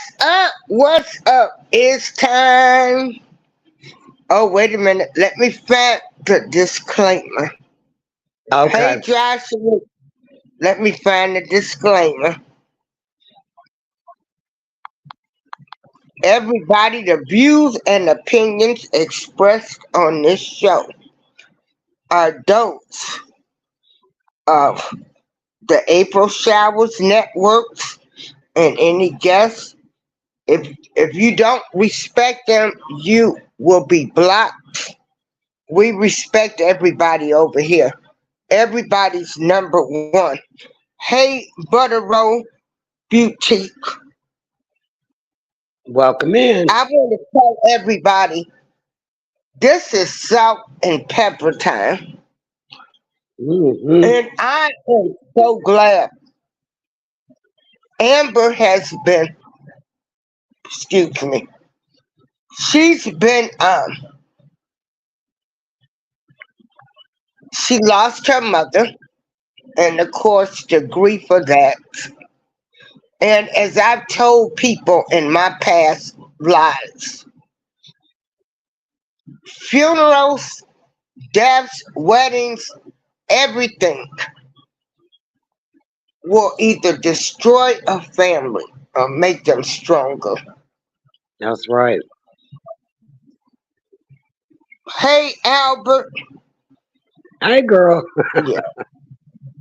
What's up? What's up? It's time. Oh, wait a minute. Let me find the disclaimer. Okay. Hey, Joshua. Let me find the disclaimer. Everybody, the views and opinions expressed on this show are those of the April Showers Networks and any guests. If you don't respect them, you will be blocked. We respect everybody over here. Everybody's number one. Hey, Butterroll Boutique. Welcome in. I want to tell everybody this is salt and pepper time. Hmm. And I am so glad Amber has been, excuse me, she's been, she lost her mother, and of course, the grief of that. And as I've told people in my past lives, funerals, deaths, weddings, everything will either destroy a family or make them stronger. That's right. Hey, Albert. Hey, girl. Yeah,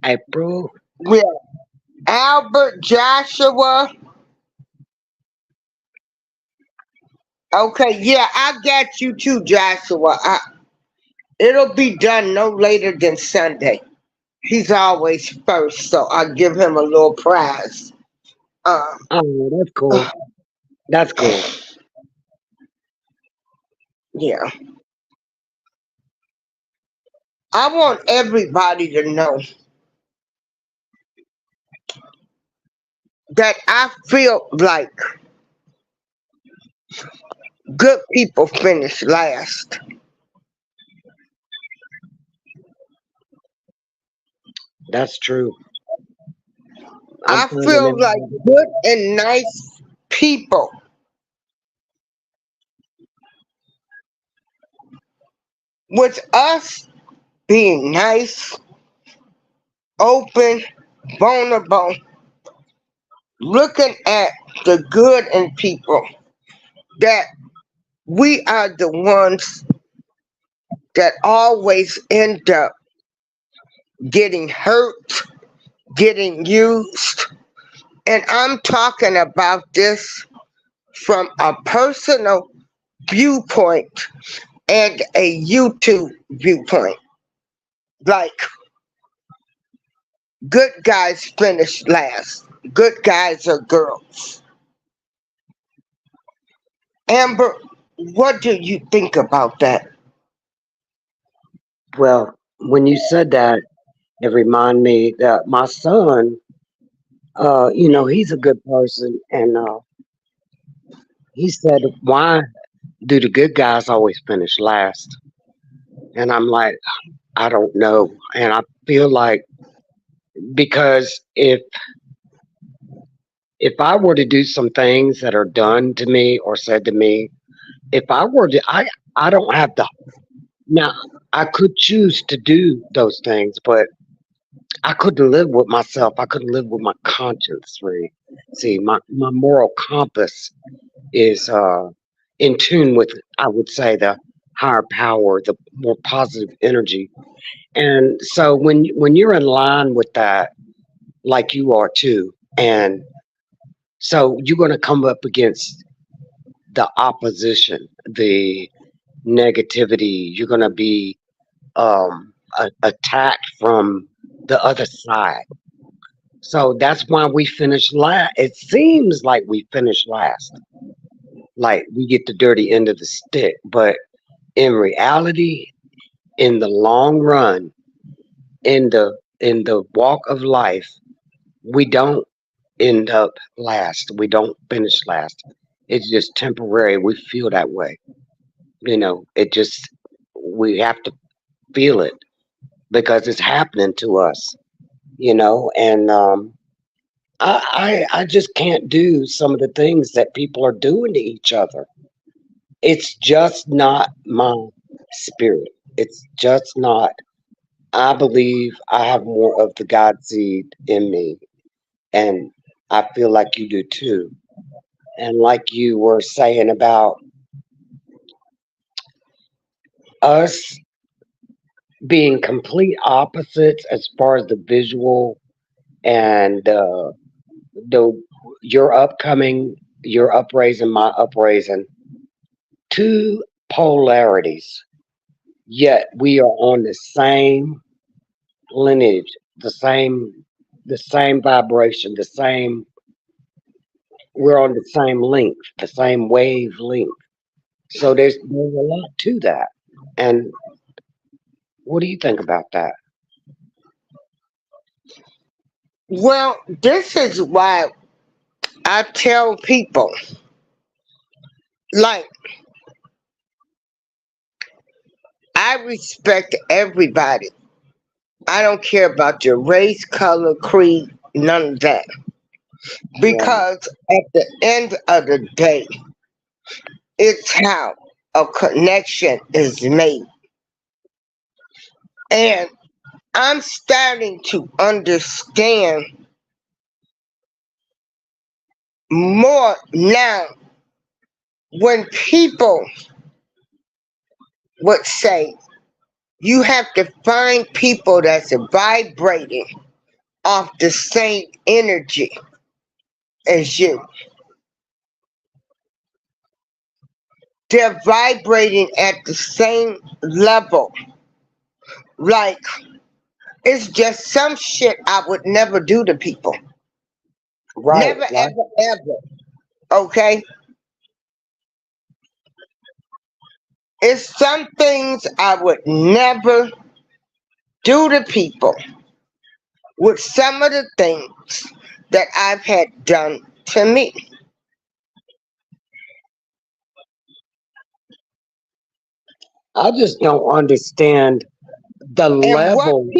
April. yeah. Albert, Joshua. Okay, yeah, I got you too, Joshua. It'll be done no later than Sunday. He's always first, so I'll give him a little prize. Um, Oh, that's cool. That's cool. yeah. I want everybody to know that I feel like good people finish last. That's true. I'm I finding feel it like all the good time. and nice people, with us being nice, open, vulnerable, looking at the good in people, that we are the ones that always end up getting hurt, getting used. And I'm talking about this from a personal viewpoint and a YouTube viewpoint. Like, good guys finish last. Good guys are girls. Amber, what do you think about that? Well, when you said that, it reminded me that my son, he's a good person. And he said, why do the good guys always finish last? And I'm like, I don't know. And I feel like because if I were to do some things that are done to me or said to me, if I were to, I don't have the now. I could choose to do those things, but I couldn't live with myself. I couldn't live with my conscience. Free. See, my moral compass is in tune with, I would say, the higher power, the more positive energy. And so when you're in line with that, like you are too, and so you're going to come up against the opposition, the negativity. You're going to be attacked from the other side. So that's why we finish last. It seems like we finish last, like we get the dirty end of the stick. But in reality, in the long run, in the walk of life, we don't end up last. We don't finish last. It's just temporary. We feel that way. It just we have to feel it because it's happening to us. And I just can't do some of the things that people are doing to each other. It's just not my spirit. It's just not. I believe I have more of the God seed in me, and I feel like you do too. And like you were saying about us being complete opposites as far as the visual and the your upcoming, your upraising, my upraising, two polarities. Yet we are on the same lineage, the same vibration, the same. We're on the same length, the same wavelength. So there's a lot to that. And what do you think about that? Well, this is why I tell people, like, I respect everybody. I don't care about your race, color, creed, none of that. Right, Because at the end of the day, it's how a connection is made. And I'm starting to understand more now when people would say you have to find people that's vibrating off the same energy as you. They're vibrating at the same level. Like, it's just some shit I would never do to people. right, Never, right. ever, ever. Okay? It's some things I would never do to people with some of the things that I've had done to me. I just don't understand the And what level.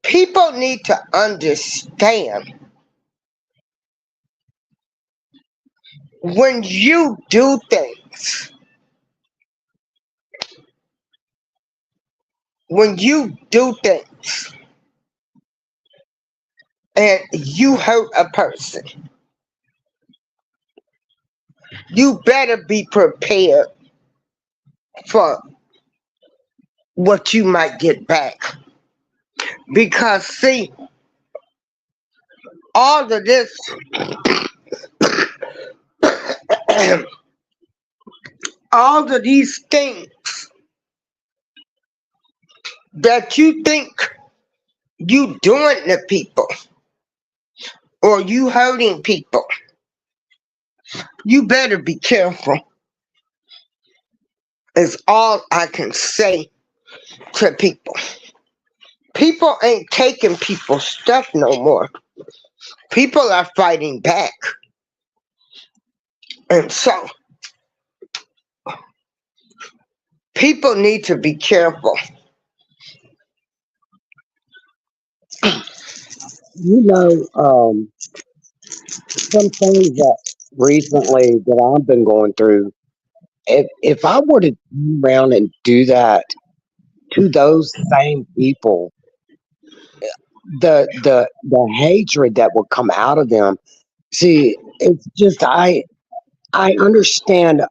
people need to understand, when you do things, when you do things and you hurt a person, you better be prepared for what you might get back. Because see, all of this, all of these things that you think you doing to people or you hurting people, you better be careful. Is all I can say to people. People ain't taking people's stuff no more. People are fighting back. And so people need to be careful. You know, some things that recently that I've been going through. If I were to turn around and do that to those same people, the hatred that would come out of them. See, it's just I understand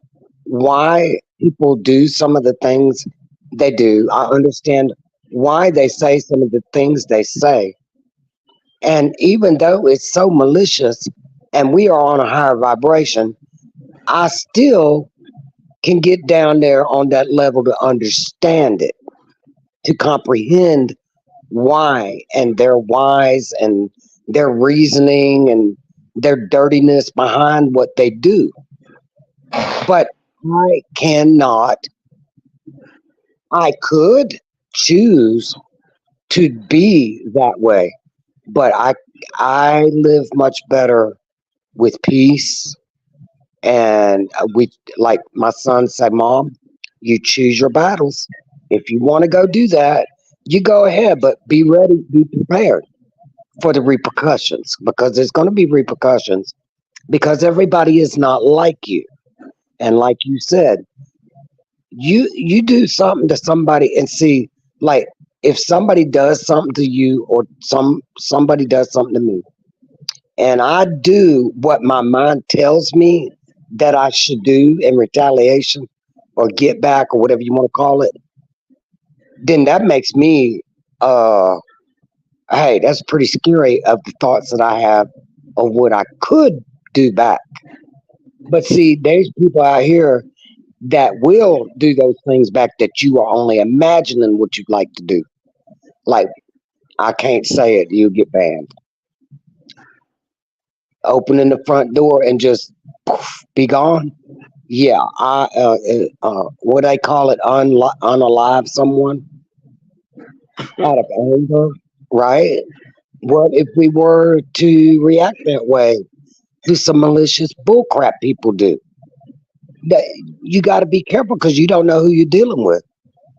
why people do some of the things they do. I understand why they say some of the things they say. And even though it's so malicious and we are on a higher vibration, I still can get down there on that level to understand it, to comprehend why and their whys and their reasoning and their dirtiness behind what they do. But I cannot, I could choose to be that way, but I live much better with peace. And we, like my son said, Mom, you choose your battles. If you want to go do that, you go ahead, but be ready, be prepared. for the repercussions, because there's going to be repercussions, because everybody is not like you. And like you said, you do something to somebody and see, like, if somebody does something to you, or somebody does something to me, and I do what my mind tells me that I should do in retaliation or get back or whatever you want to call it, then that makes me, uh hey, that's pretty scary of the thoughts that I have of what I could do back. But see, there's people out here that will do those things back that you are only imagining what you'd like to do. Like, I can't say it, you get banned. Opening the front door and just poof, be gone. Yeah, what they call it, unalive someone out of anger, right? What if we were to react that way to some malicious bullcrap people do? That, you got to be careful because you don't know who you're dealing with.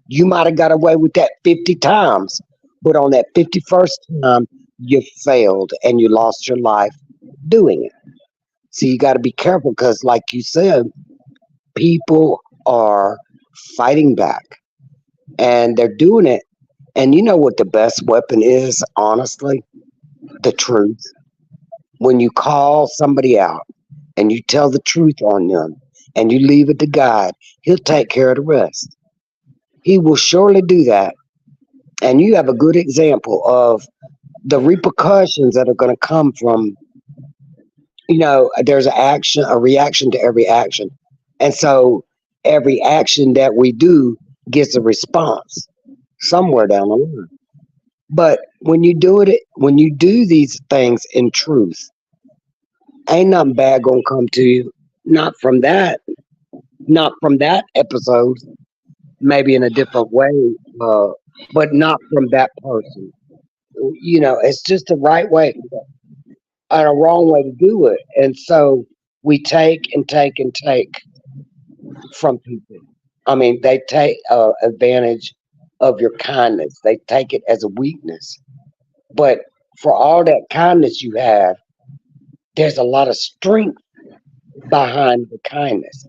You might have got away with that 50 times, but on that 51st time, you failed and you lost your life doing it. So you got to be careful because, like you said, people are fighting back and they're doing it. And you know what the best weapon is, honestly? The truth. When you call somebody out and you tell the truth on them and you leave it to God, He'll take care of the rest. He will surely do that. And you have a good example of the repercussions that are going to come from, there's a reaction to every action. And so every action that we do gets a response somewhere down the line. But when you do these things in truth, ain't nothing bad gonna come to you. Not from that, not from that episode. Maybe in a different way, uh, but not from that person. It's just the right way and a wrong way to do it. And so we take and take and take from people. I mean, they take advantage of your kindness. They take it as a weakness. But for all that kindness you have, there's a lot of strength behind the kindness.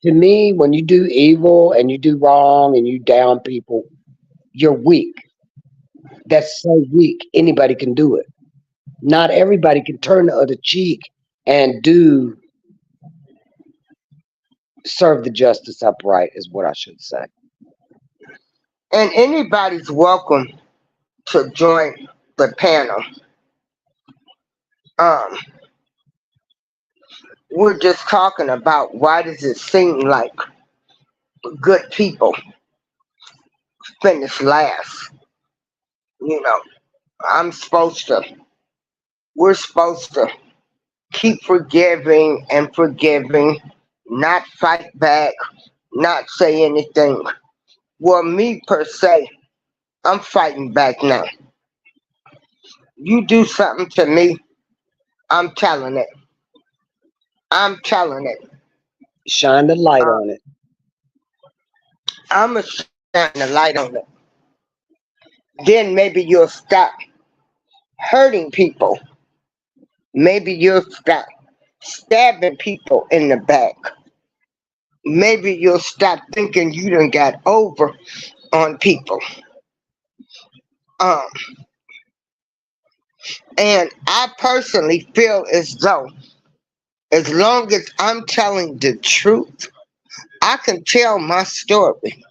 To me, when you do evil and you do wrong and you down people, you're weak. That's so weak. Anybody can do it. Not everybody can turn the other cheek and do serve the justice upright, is what I should say. And anybody's welcome to join the panel. Um, we're just talking about why does it seem like good people finish last? You know, I'm supposed to, we're supposed to keep forgiving and forgiving, not fight back, not say anything. Well, me per se, I'm fighting back now. You do something to me, I'm telling it. I'm telling it. Shine the light Uh, on it. I'm going to shine the light on it. Then maybe you'll stop hurting people. Maybe you'll stop stabbing people in the back. Maybe you'll stop thinking you done got over on people. Um, and I personally feel as though, as long as I'm telling the truth, I can tell my story.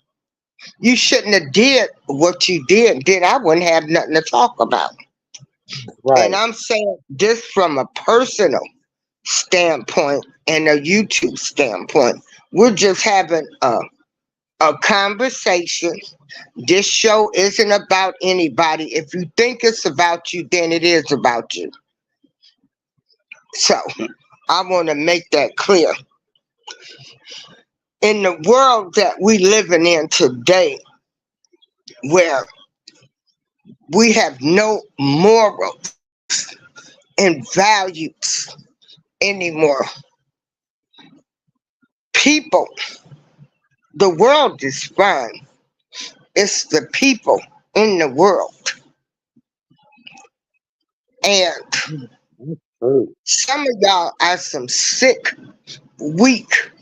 You shouldn't have did what you did. Then I wouldn't have nothing to talk about. And Right. I'm saying this from a personal standpoint and a YouTube standpoint. We're just having a conversation. This show isn't about anybody. If you think it's about you, then it is about you. So I want to make that clear. In the world that we living in today, where we have no morals and values anymore, people, the world is fine. It's the people in the world And That's true. some of y'all are some sick, weak,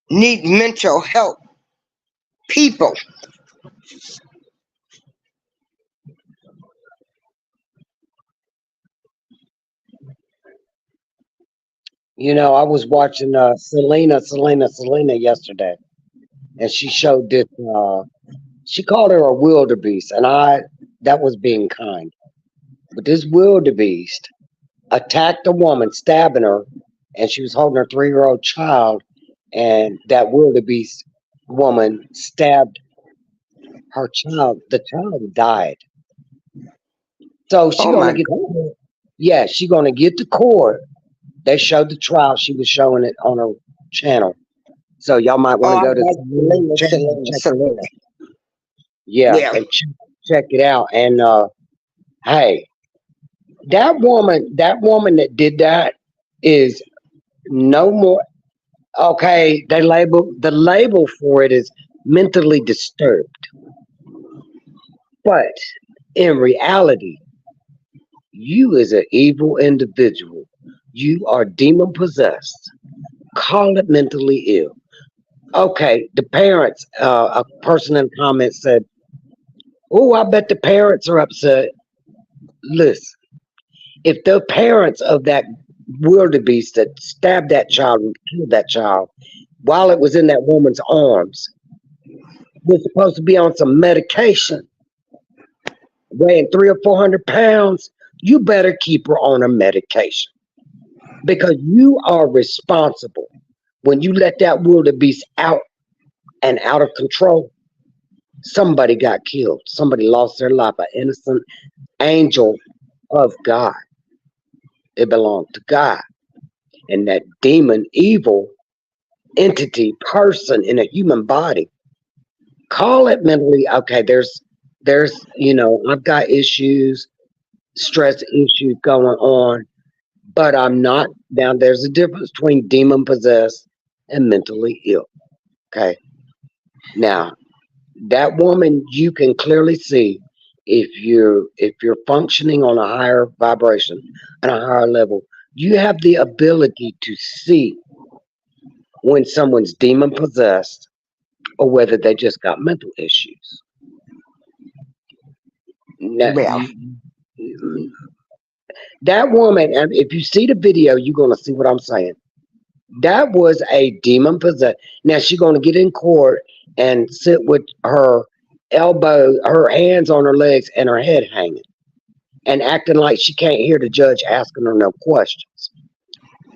need mental help people. I was watching Selena yesterday, and she showed this. She called her a wildebeest, and that was being kind. But this wildebeest attacked a woman, stabbing her, and she was holding her 3-year-old child, and that wildebeest woman stabbed her child. The child died. So she Oh gonna my get the God. court. Yeah, she gonna get the court. They showed the trial. She was showing it on her channel. So y'all might want Oh, to I go to like Selena's Selena, channel and Selena, check it Selena. out. Yeah, Yeah. and check it out. And hey, that woman that did that is no more. Okay, the label for it is mentally disturbed, but in reality, you is an evil individual. You are demon possessed. Call it mentally ill. Okay, the parents. A person in the comments said, "Oh, I bet the parents are upset." Listen, if the parents of that wildebeest that stabbed that child and killed that child while it was in that woman's arms was supposed to be on some medication, weighing 300 or 400 pounds, you better keep her on her medication because you are responsible when you let that wildebeest out and out of control. Somebody got killed. Somebody lost their life. An innocent angel of God. It belonged to God. And that demon, evil entity, person in a human body, call it mentally. Okay, I've got issues, stress issues going on, but I'm not. Now, there's a difference between demon possessed and mentally ill. Okay. Now, that woman, you can clearly see if you're functioning on a higher vibration and a higher level, you have the ability to see when someone's demon possessed or whether they just got mental issues. Now, Well, that woman, and if you see the video, you're gonna see what I'm saying. That was a demon possessed. Now she's gonna get in court and sit with her hands on her legs, and her head hanging, and acting like she can't hear the judge asking her no questions.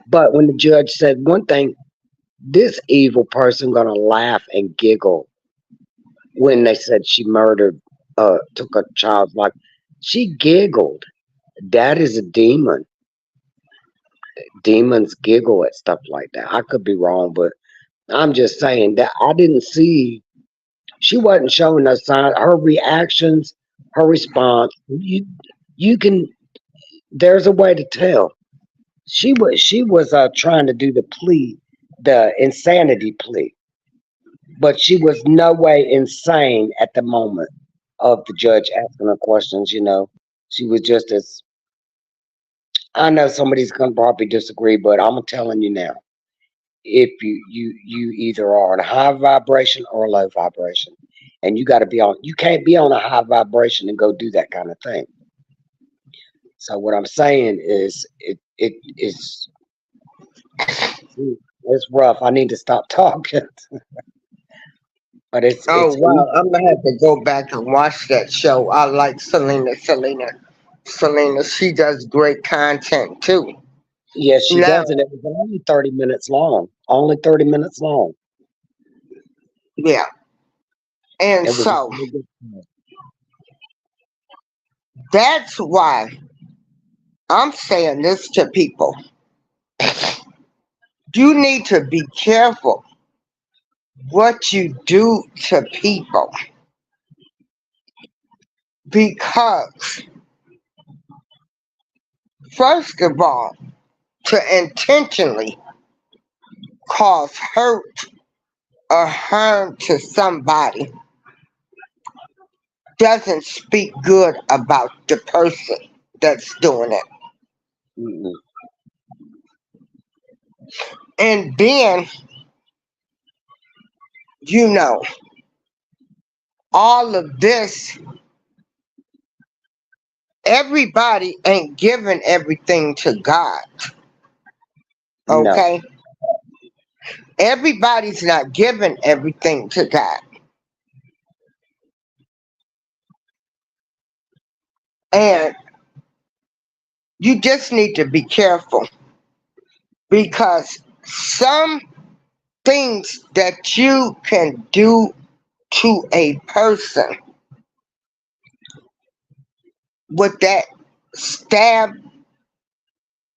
But when the judge said one thing, this evil person gonna laugh and giggle when they said she took a child's life. She giggled. That is a demon. Demons giggle at stuff like that. I could be wrong, but I'm just saying that I didn't see. She wasn't showing no sign. Her reactions, her response. You can. There's a way to tell. She was trying to do the insanity plea, but she was no way insane at the moment of the judge asking her questions. She was just as. I know somebody's gonna probably disagree, but I'm telling you now. If you either are on a high vibration or a low vibration, and you can't be on a high vibration and go do that kind of thing. So what I'm saying is it's rough. I need to stop talking, but oh it's wow, I'm gonna have to go back and watch that show. I like Selena, Selena, Selena. She does great content too. yes, she Now, does, and it was only 30 minutes long. Only 30 minutes long. yeah, and It was so really good. that's why I'm saying this to people. You need to be careful what you do to people because, first of all, to intentionally cause hurt or harm to somebody doesn't speak good about the person. that's doing it. Mm-mm. And then, you know, all of this, everybody ain't giving everything to God. No, Okay? Everybody's not giving everything to God. And you just need to be careful because some things that you can do to a person with that stab,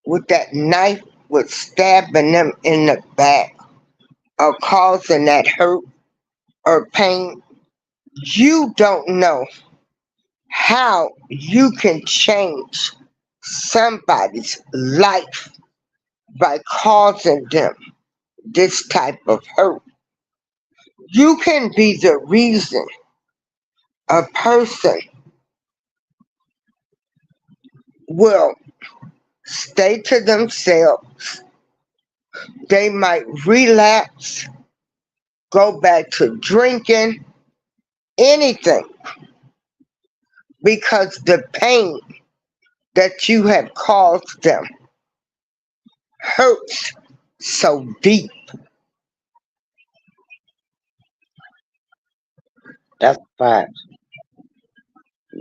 with that knife, with stabbing them in the back or causing that hurt or pain, you don't know how you can change somebody's life by causing them this type of hurt. You can be the reason a person will stay to themselves. They might relapse, go back to drinking, anything, because the pain that you have caused them hurts so deep. that's a fact.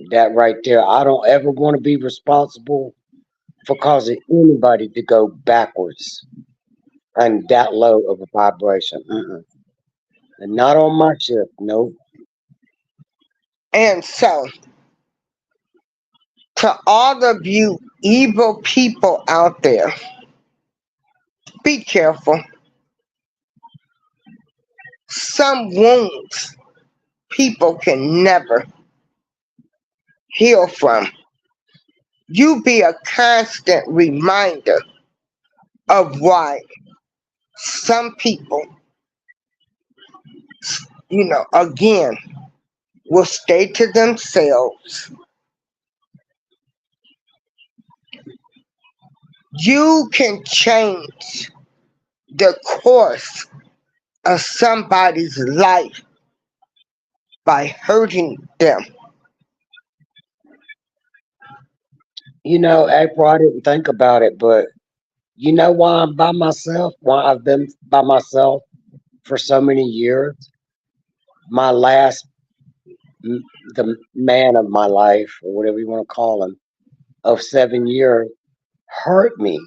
That right there. I don't ever want to be responsible for causing anybody to go backwards and that low of a vibration. Mm-mm. And not on my ship. Nope. And so, to all of you evil people out there, be careful. Some wounds people can never heal from. You be a constant reminder of why some people, again, will stay to themselves. You can change the course of somebody's life by hurting them. April, I didn't think about it, but you know why I'm by myself? Why I've been by myself for so many years? My last, the man of my life, or whatever you want to call him, of 7 years, hurt me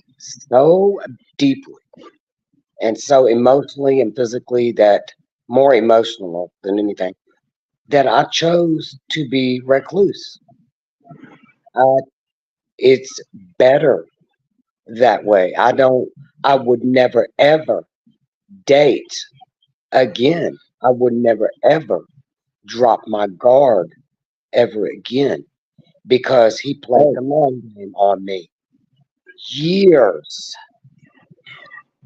so deeply and so emotionally and physically, that more emotional than anything, that I chose to be recluse. Uh, it's better that way. I would never ever date again. I would never ever drop my guard ever again because he played the long game on me years.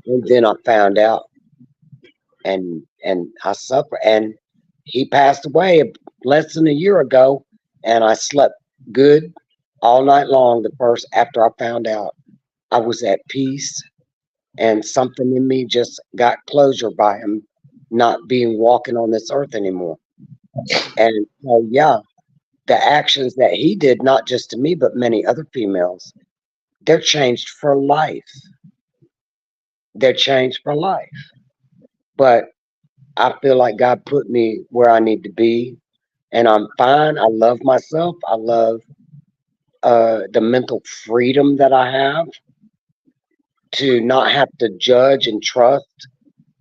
And then I found out, and I suffered. And he passed away less than a year ago, and I slept good all night long. The first after I found out, I was at peace, and something in me just got closure by him not being walking on this earth anymore. And so, yeah, the actions that he did, not just to me, but many other females, they're changed for life. They're changed for life. But I feel like God put me where I need to be, and I'm fine. I love myself. I love the mental freedom that I have to not have to judge and trust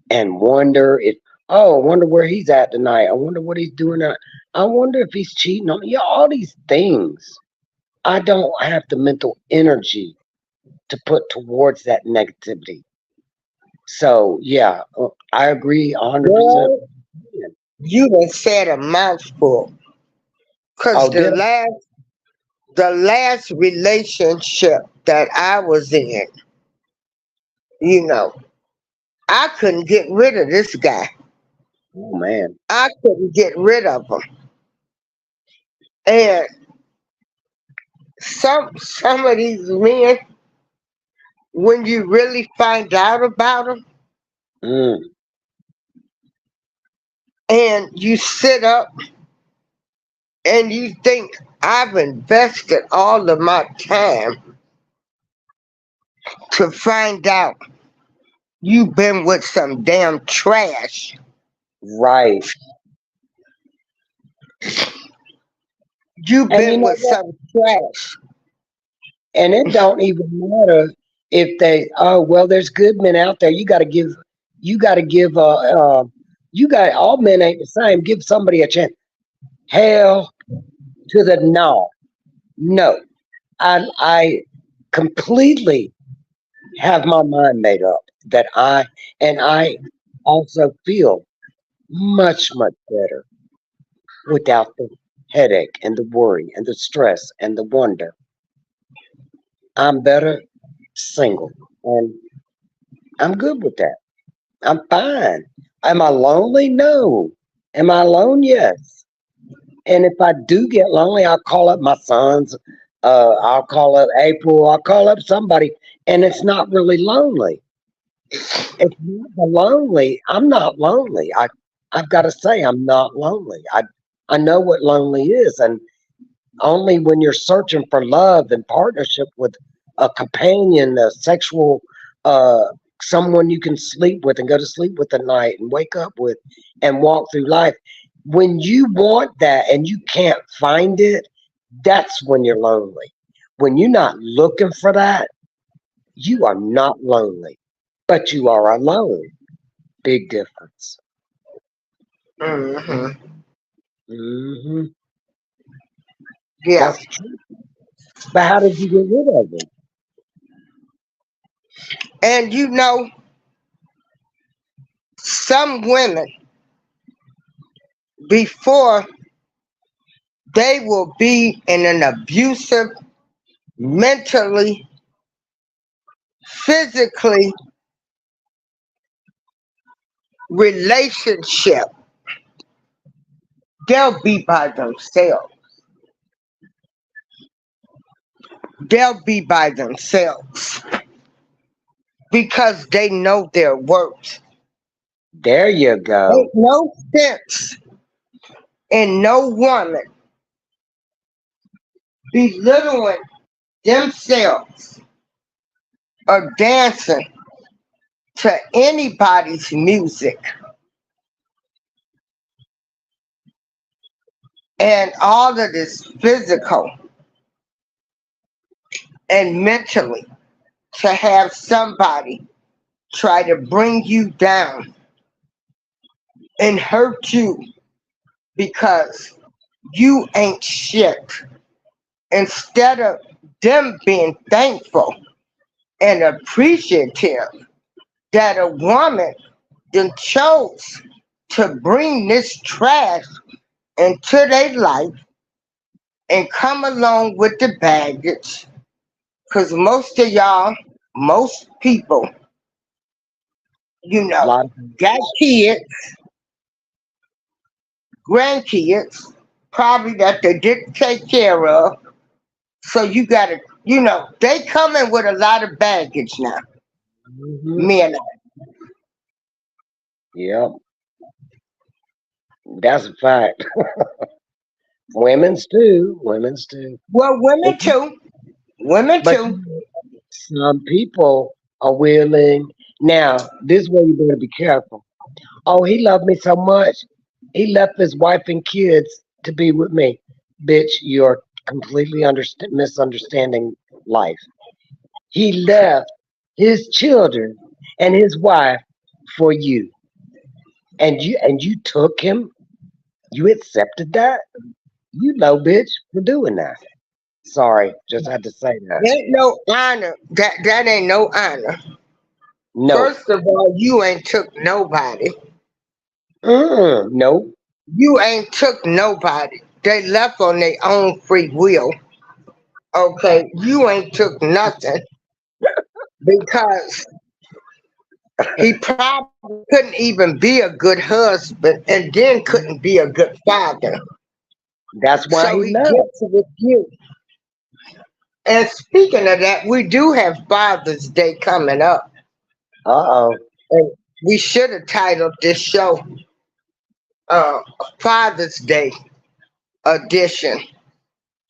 and wonder if, oh, I wonder where he's at tonight. I wonder what he's doing. I wonder if he's cheating on me. Yeah, all these things. I don't have the mental energy to put towards that negativity. So yeah, I agree 100%. Well, you done said a mouthful. Cause Oh, did I? the last relationship that I was in, you know, I couldn't get rid of this guy. Oh man. I couldn't get rid of him. And some of these men, when you really find out about them, Mm, and you sit up and you think, I've invested all of my time to find out you've been with some damn trash. right. You've And you been know with what? some trash. And it don't even matter if they. Oh well, there's good men out there. You got to give. You got to give. You got all men ain't the same. Give somebody a chance. Hell to the no. No. I completely have my mind made up that I also feel much better without the headache and the worry and the stress and the wonder. I'm better single, and I'm good with that. I'm fine. Am I lonely? No. Am I alone? Yes. And if I do get lonely, I'll call up my sons. I'll call up April. I'll call up somebody, and it's not really lonely. It's not the lonely. I'm not lonely. I've got to say I'm not lonely. I know what lonely is, and only when you're searching for love and partnership with a companion, a sexual, uh, someone you can sleep with and go to sleep with at night and wake up with and walk through life. When you want that and you can't find it, that's when you're lonely. When you're not looking for that, you are not lonely, but you are alone. Big difference. Hmm. Hmm. Yeah. That's the truth. But how did you get rid of them? And some women, before they will be in an abusive, mentally, physically relationship, they'll be by themselves. They'll be by themselves because they know their worth. There you go. Ain't no sense in no woman belittling themselves or dancing to anybody's music and all of this physical and mentally to have somebody try to bring you down and hurt you because you ain't shit. Instead of them being thankful and appreciative that a woman then chose to bring this trash into their life and come along with the baggage. Because most of y'all, most people, you A know, lot of got kids, grandkids, probably that they didn't take care of. So you gotta, they coming with a lot of baggage now. hmm. Men. Yep, that's a fact. Women's too. Women's too. Well, But women too. Women but too. some people are willing. Now, this is where you better be careful. Oh, he loved me so much. He left his wife and kids to be with me. Bitch, you're completely misunderstanding life. He left his children and his wife for you. And you took him. You accepted that? You know, bitch, for doing that. Sorry, just had to say that. Ain't no honor. That ain't no honor. No. First of all, you ain't took nobody. No. You ain't took nobody. They left on their own free will. Okay, you ain't took nothing because he probably couldn't even be a good husband and then couldn't be a good father. That's why So he he left. gets with you. And speaking of that, we do have Father's Day coming up. Uh-oh. And we should have titled this show uh, Father's Day Edition.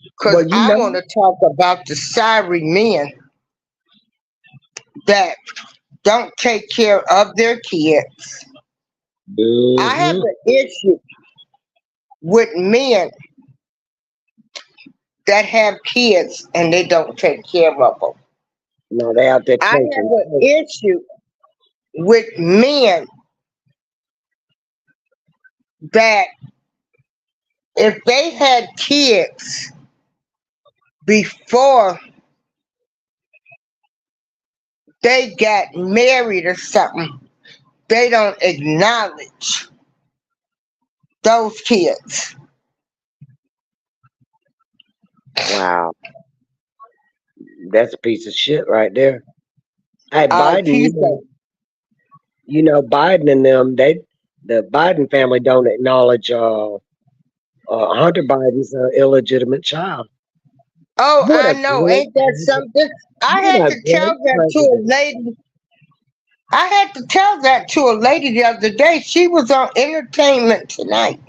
Because Well, you I know. want to talk about the sorry men that don't take care of their kids. I have Hmm. an issue with men that have kids and they don't take care of them. No, they out there I have taking. an issue with men that if they had kids before they got married or something, they don't acknowledge those kids. Wow, that's a piece of shit right there. Hey, A Biden, piece of Biden and them, the Biden family don't acknowledge Hunter Biden's illegitimate child. oh, What I a know, great, ain't that something? I what had a to tell great that to a president. lady. I had to tell that to a lady the other day. She was on Entertainment Tonight.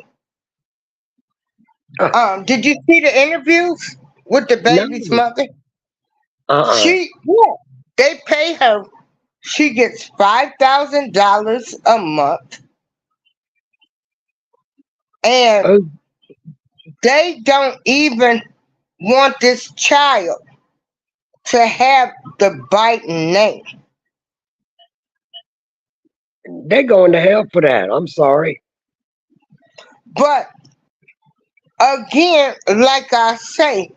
Oh, Did you see the interviews with the no, baby's mother? uh-uh. Yeah, they pay her. She gets $5,000 a month, and Oh, they don't even want this child to have the Biden name. they're going to hell for that. I'm sorry. But again, like I say,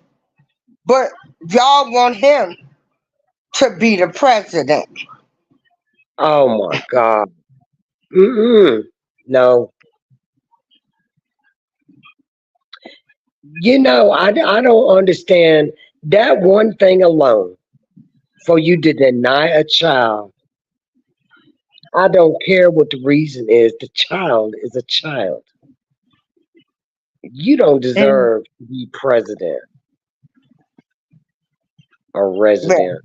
but y'all want him to be the president. Oh my God. Mm-mm. No, I don't understand that one thing alone for you to deny a child. I don't care what the reason is. The child is a child. You don't And deserve to be president or yeah, resident.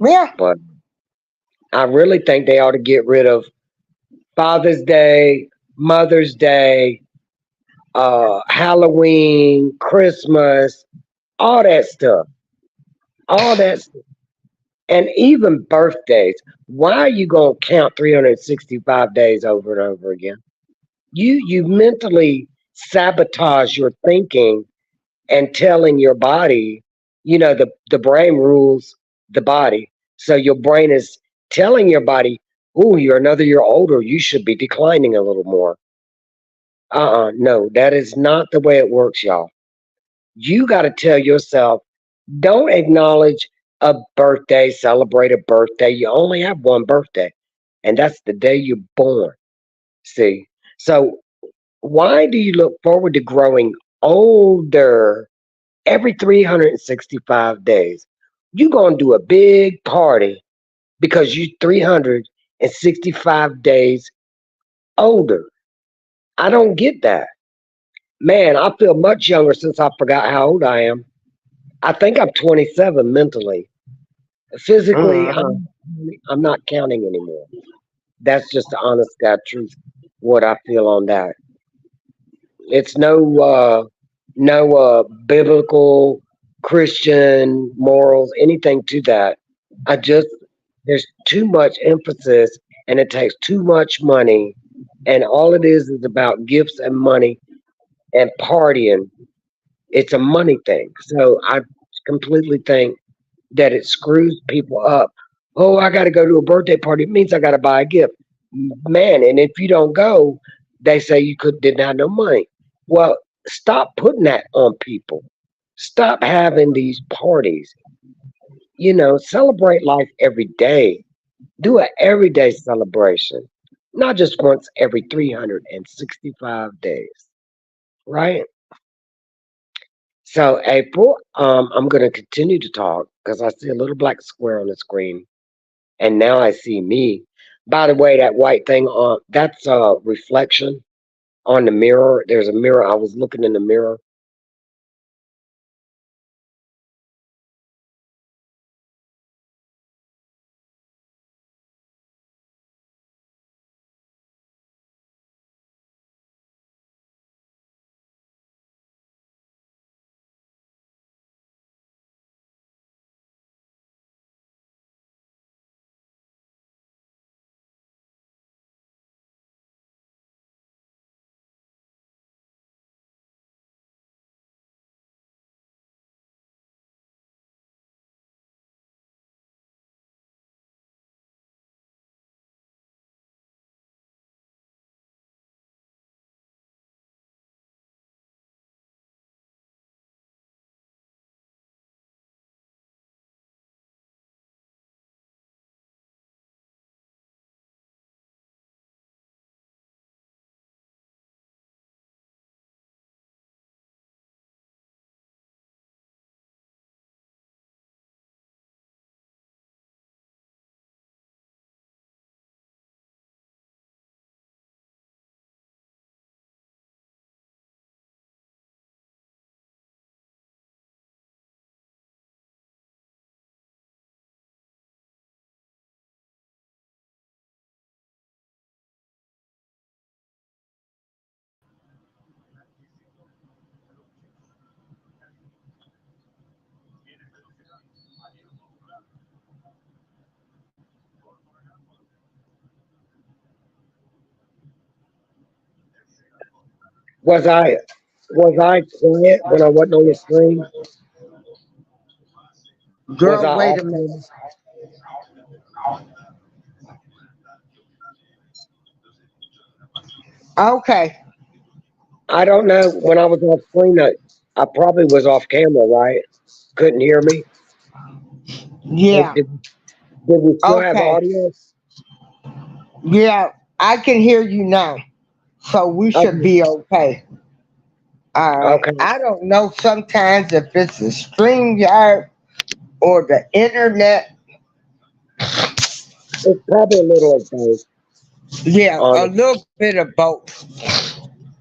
yeah. But I really think they ought to get rid of Father's Day, Mother's Day, Halloween, Christmas, all that stuff. All that stuff. And even birthdays. Why are you gonna count 365 days over and over again? You mentally sabotage your thinking and telling your body, the brain rules the body. So your brain is telling your body, "Oh, you're another year older. You should be declining a little more." No, that is not the way it works, y'all. You got to tell yourself, don't acknowledge a birthday, celebrate a birthday. You only have one birthday, and that's the day you're born. See? So, why do you look forward to growing older every 365 days? You're going to do a big party because you 365 days older. I don't get that. Man, I feel much younger since I forgot how old I am. I think I'm 27 mentally. Physically, Mhm. I'm not counting anymore. That's just the honest God truth. What I feel on that. It's no biblical Christian morals, anything to that. I just there's too much emphasis and it takes too much money, and all it is about gifts and money and partying. It's a money thing. So I completely think that it screws people up. Oh, I got to go to a birthday party. It means I got to buy a gift, man. And if you don't go, they say you didn't have no money. Well, stop putting that on people. Stop having these parties. Celebrate life every day. Do an everyday celebration, not just once every 365 days, right? So, April, I'm going to continue to talk because I see a little black square on the screen. And now I see me. By the way, that white thing on that's a reflection on the mirror. There's a mirror. I was looking in the mirror Was I quiet when I wasn't on the screen? Was Girl, I wait off a minute. camera? Okay. I don't know. When I was off screen, I probably was off camera, right? Couldn't hear me. Or Yeah. did we still have Okay. audio? Yeah. I can hear you now. So we should Okay. be okay. Okay. I don't know sometimes if it's a StreamYard or the internet. It's probably a little of both. Yeah, a Honest. little bit of both.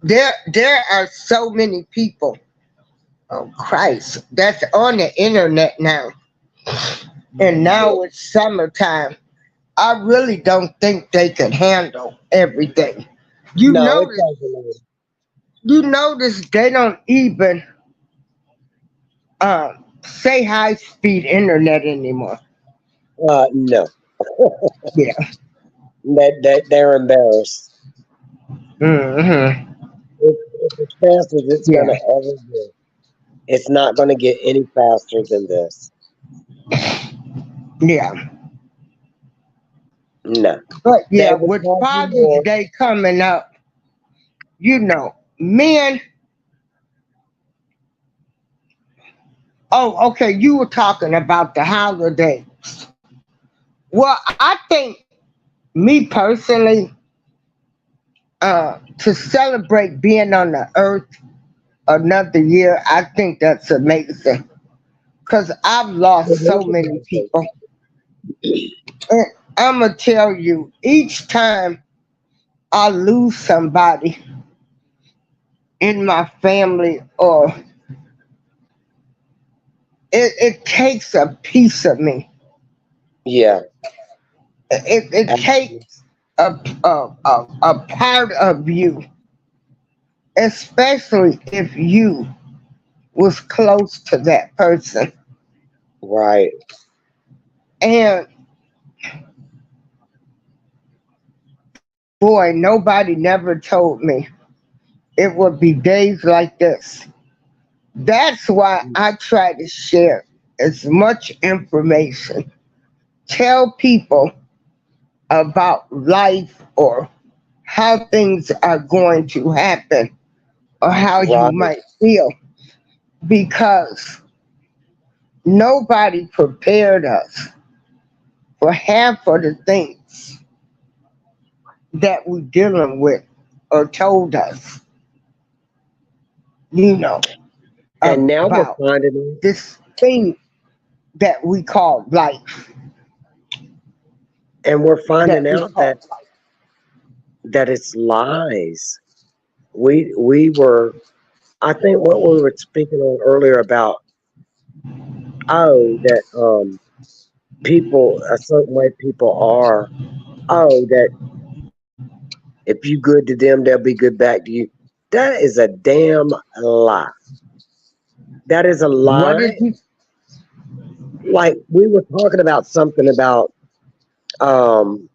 There are so many people. Oh Christ, that's on the internet now. And Yeah. now it's summertime. I really don't think they can handle everything. You No, it notice doesn't. you notice they don't even say high speed internet anymore. No. Yeah. They're embarrassed. Hmm. It's as fast as it's Yeah. gonna ever get. It's not gonna get any faster than this. Yeah. No. But They yeah, will with charge you Father's more. Day coming up, men. Oh, okay. You were talking about the holiday. Well, I think me personally, to celebrate being on the earth another year, I think that's amazing. Cause I've It lost so is many amazing. people, and I'm gonna tell you, each time I lose somebody in my family, or it takes a piece of me. Yeah. It Absolutely. takes a part of you, especially if you was close to that person. Right. And boy, nobody never told me it would be days like this. That's why I try to share as much information, tell people about life or how things are going to happen or how you Right. might feel, because nobody prepared us for half of the things that we're dealing with or told us, you know, And now we're about finding out, this thing that we call life. and we're That finding we out call that it's lies. We were. I think what we were speaking on earlier about, that people a certain way people are, that if you good to them they'll be good back to you. That is a damn lie. That is a what lie. did you Like we were talking about um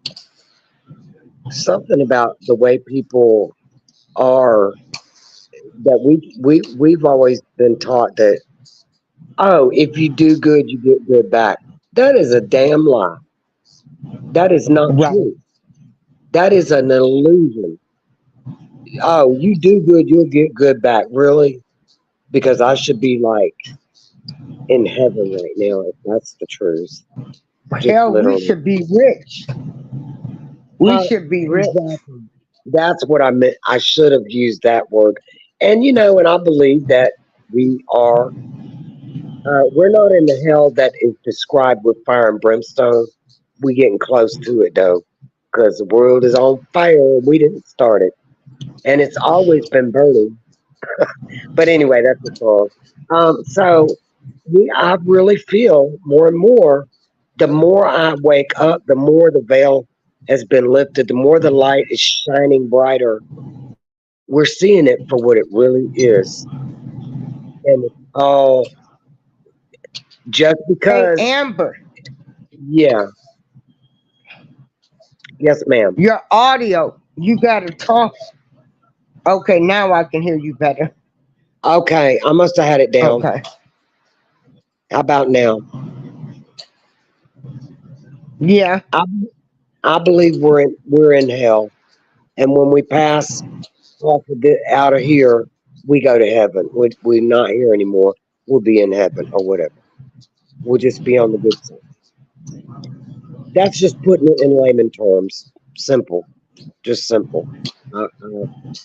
something about the way people are, that we've always been taught that, if you do good you get good back. That is a damn lie. That is not right? true. That is an illusion. Oh, you do good, you'll get good back. Really? Because I should be like in heaven right now if that's the truth. Just Hell, we literally. should be rich. We Uh, should be rich. exactly. That's what I meant. I should have used that word. And and I believe that we are. We're not in the hell that is described with fire and brimstone. We getting close to it though, because the world is on fire and we didn't start it, and it's always been burning. But anyway, that's the song. So I really feel more and more. The more I wake up, the more the veil has been lifted. The more the light is shining brighter. We're seeing it for what it really is, and it's all just Hey, because. Amber, Yeah. Yes, ma'am. your audio, you got to talk. Okay, now I can hear you better. Okay, I must have had it down. Okay. How about now? Yeah. I I believe we're in hell, and when we pass out of here, we go to heaven. We're not here anymore. We'll be in heaven or whatever. We'll just be on the good side. That's just putting it in layman terms. Simple, just simple.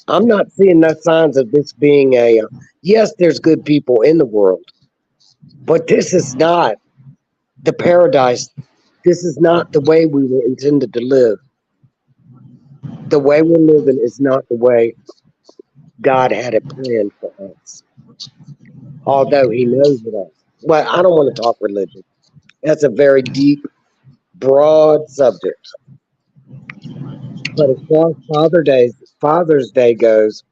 I'm not seeing no signs of this being a. Yes, there's good people in the world, but this is not the paradise. This is not the way we were intended to live. The way we're living is not the way God had it planned for us. Although He knows it all. Well, I don't want to talk religion. That's a very deep, broad subject. But as far as Father's Day goes,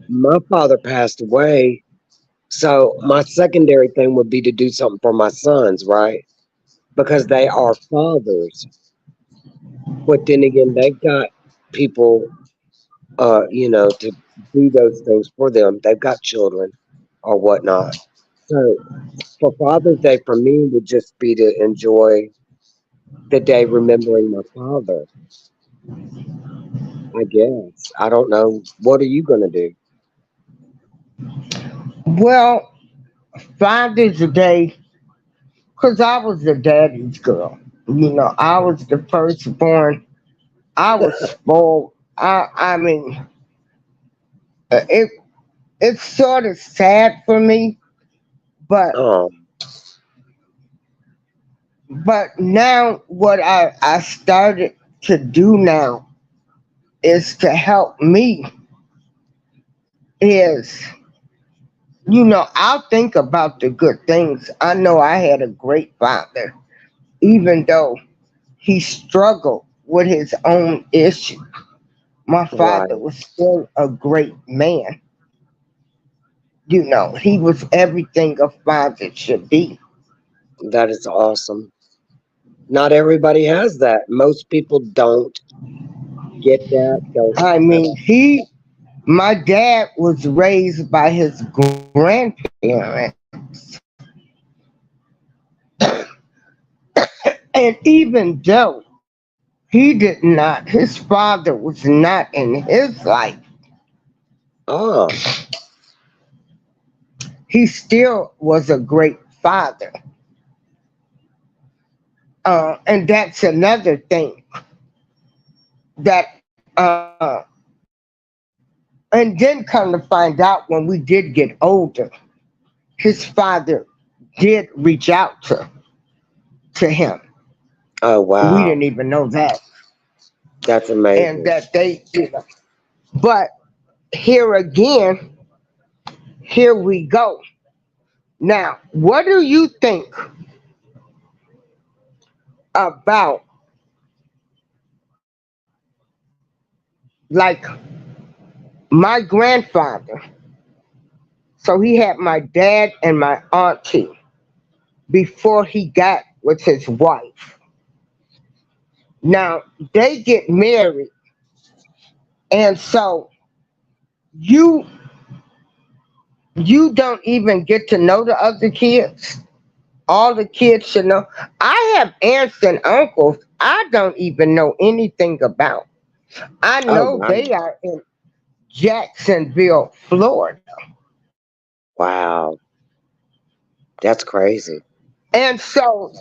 my father passed away. So my secondary thing would be to do something for my sons, right? Because they are fathers. But then again, they've got people, to do those things for them. They've got children or whatnot. So for Father's Day, for me, would just be to enjoy the day remembering my father. I guess. I don't know. What are you gonna do? Well, Father's Day, because I was the daddy's girl. I was the firstborn. I was spoiled. I mean, it it's sort of sad for me, but Oh, now what I started to do now is to help me is I'll think about the good things. I know I had a great father, even though he struggled with his own issue. My father right. was still a great man. He was everything a father should be. That is awesome. Not everybody has that. Most people don't get that. Don't I have. mean, my dad was raised by his grandparents, and even though he did not, his father was not in his life, Oh, he still was a great father. And that's another thing that, and then come to find out when we did get older, his father did reach out to him. oh, We wow. didn't even know that. That's And amazing. that but here again, here we go. Now, what do you think about, like, my grandfather? So he had my dad and my auntie before he got with his wife. Now, they get married, and so you you don't even get to know the other kids. All the kids should know. I have aunts and uncles I don't even know anything about. I Oh, know wow. they are in Jacksonville, Florida. Wow. That's crazy. And so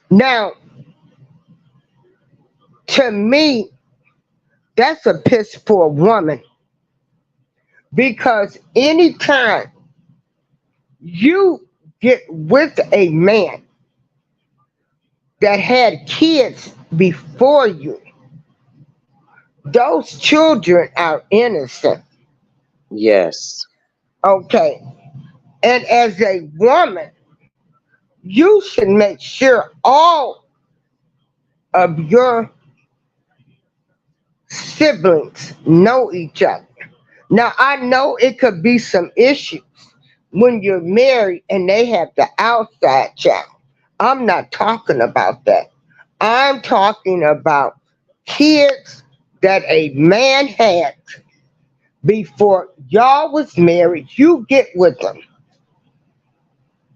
now, to me, that's a piss poor woman, because anytime you get with a man that had kids before you, those children are innocent. Yes. Okay. And as a woman, you should make sure all of your siblings know each other. Now, I know it could be some issues when you're married and they have the outside child. I'm not talking about that. I'm talking about kids that a man had. before y'all was married, you get with them.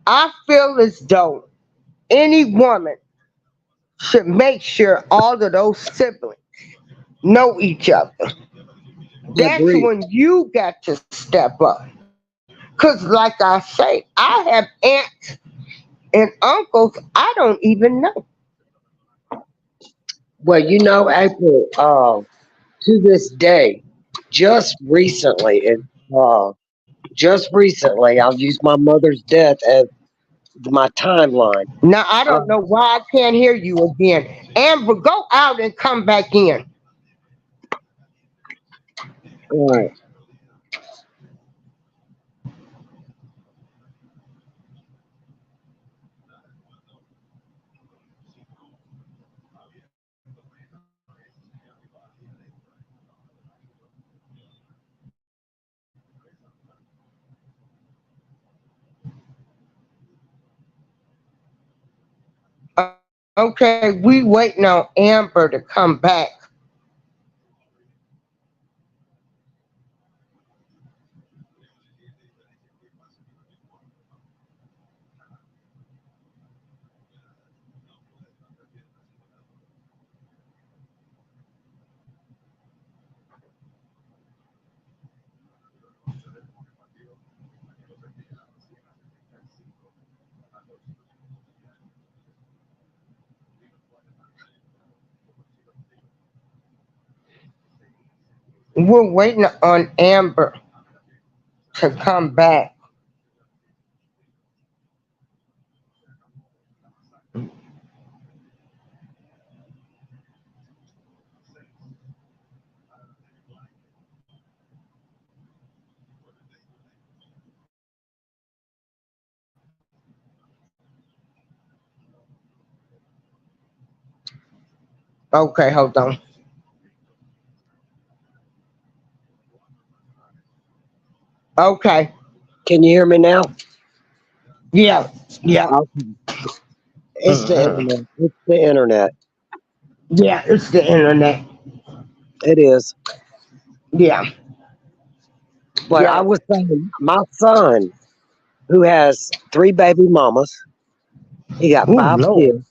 I feel as though any woman should make sure all of those siblings know each other. I That's agree. when you got to step up. Because, like I say, I have aunts and uncles I don't even know. Well, April, to this day, just recently, just recently, I'll use my mother's death as my timeline. Now, I Uh, don't know why I can't hear you again. Amber, go out and come back in. all right. Okay, we waiting on Amber to come back. We're waiting on Amber to come back. Okay, hold on. Okay, Can you hear me now? yeah, yeah, Okay. It's the hmm internet. It's the internet. yeah, it's the internet. It is. Yeah, But I yeah. was saying, my son, who has three baby mamas, he got Oh, five Lord. kids.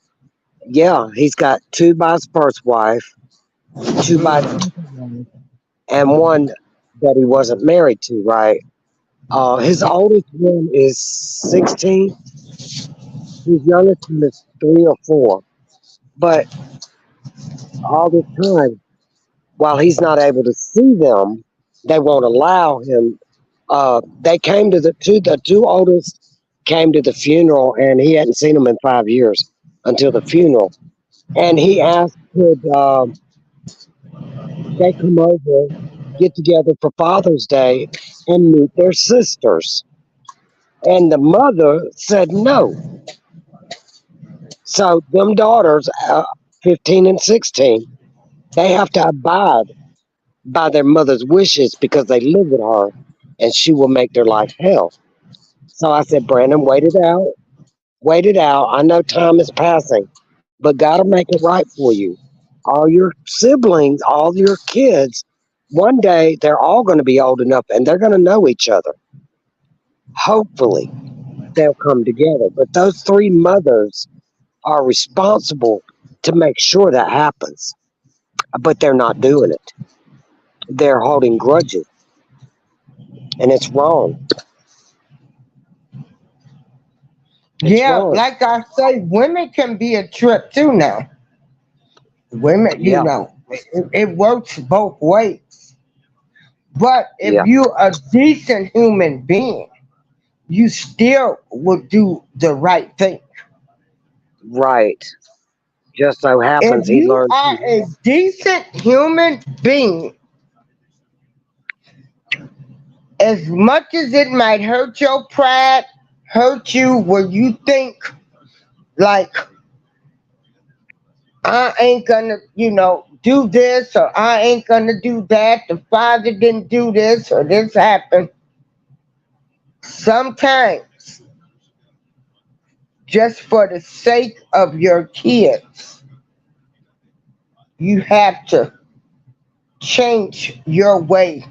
Yeah, he's got two by his first wife, two by his Mm. second wife, and one that he wasn't married to, right? His oldest one is 16. His youngest one is 3 or 4. But all this time, while he's not able to see them, they won't allow him. They came to the two oldest came to the funeral, and he hadn't seen them in 5 years until the funeral. And he asked, could they come over, get together for Father's Day, and meet their sisters? And the mother said no. So them daughters, 15 and 16, they have to abide by their mother's wishes because they live with her, and she will make their life hell. So I said, Brandon, wait it out. Wait it out. I know time is passing, but God will make it right for you. All your siblings, all your kids, one day they're all going to be old enough and they're going to know each other. Hopefully, they'll come together. But those three mothers are responsible to make sure that happens, but they're not doing it. They're holding grudges, and it's wrong. It's Yeah, wrong. like I say, women can be a trip too now. Women, Yeah, it works both ways. But if yeah, you're a decent human being, you still will do the right thing. right. Just so If happens he you learned are a decent human being, as much as it might hurt your pride, hurt you where you think, like, I ain't gonna, do this or I ain't gonna do that. The father didn't do this or this happened. Sometimes, just for the sake of your kids, you have to change your way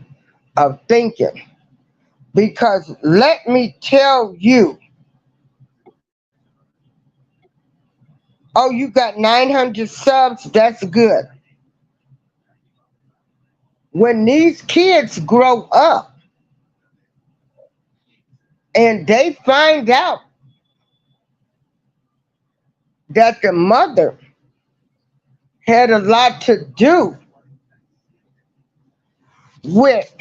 of thinking. Because let me tell you, oh, you got 900 subs, that's good. When these kids grow up and they find out that the mother had a lot to do with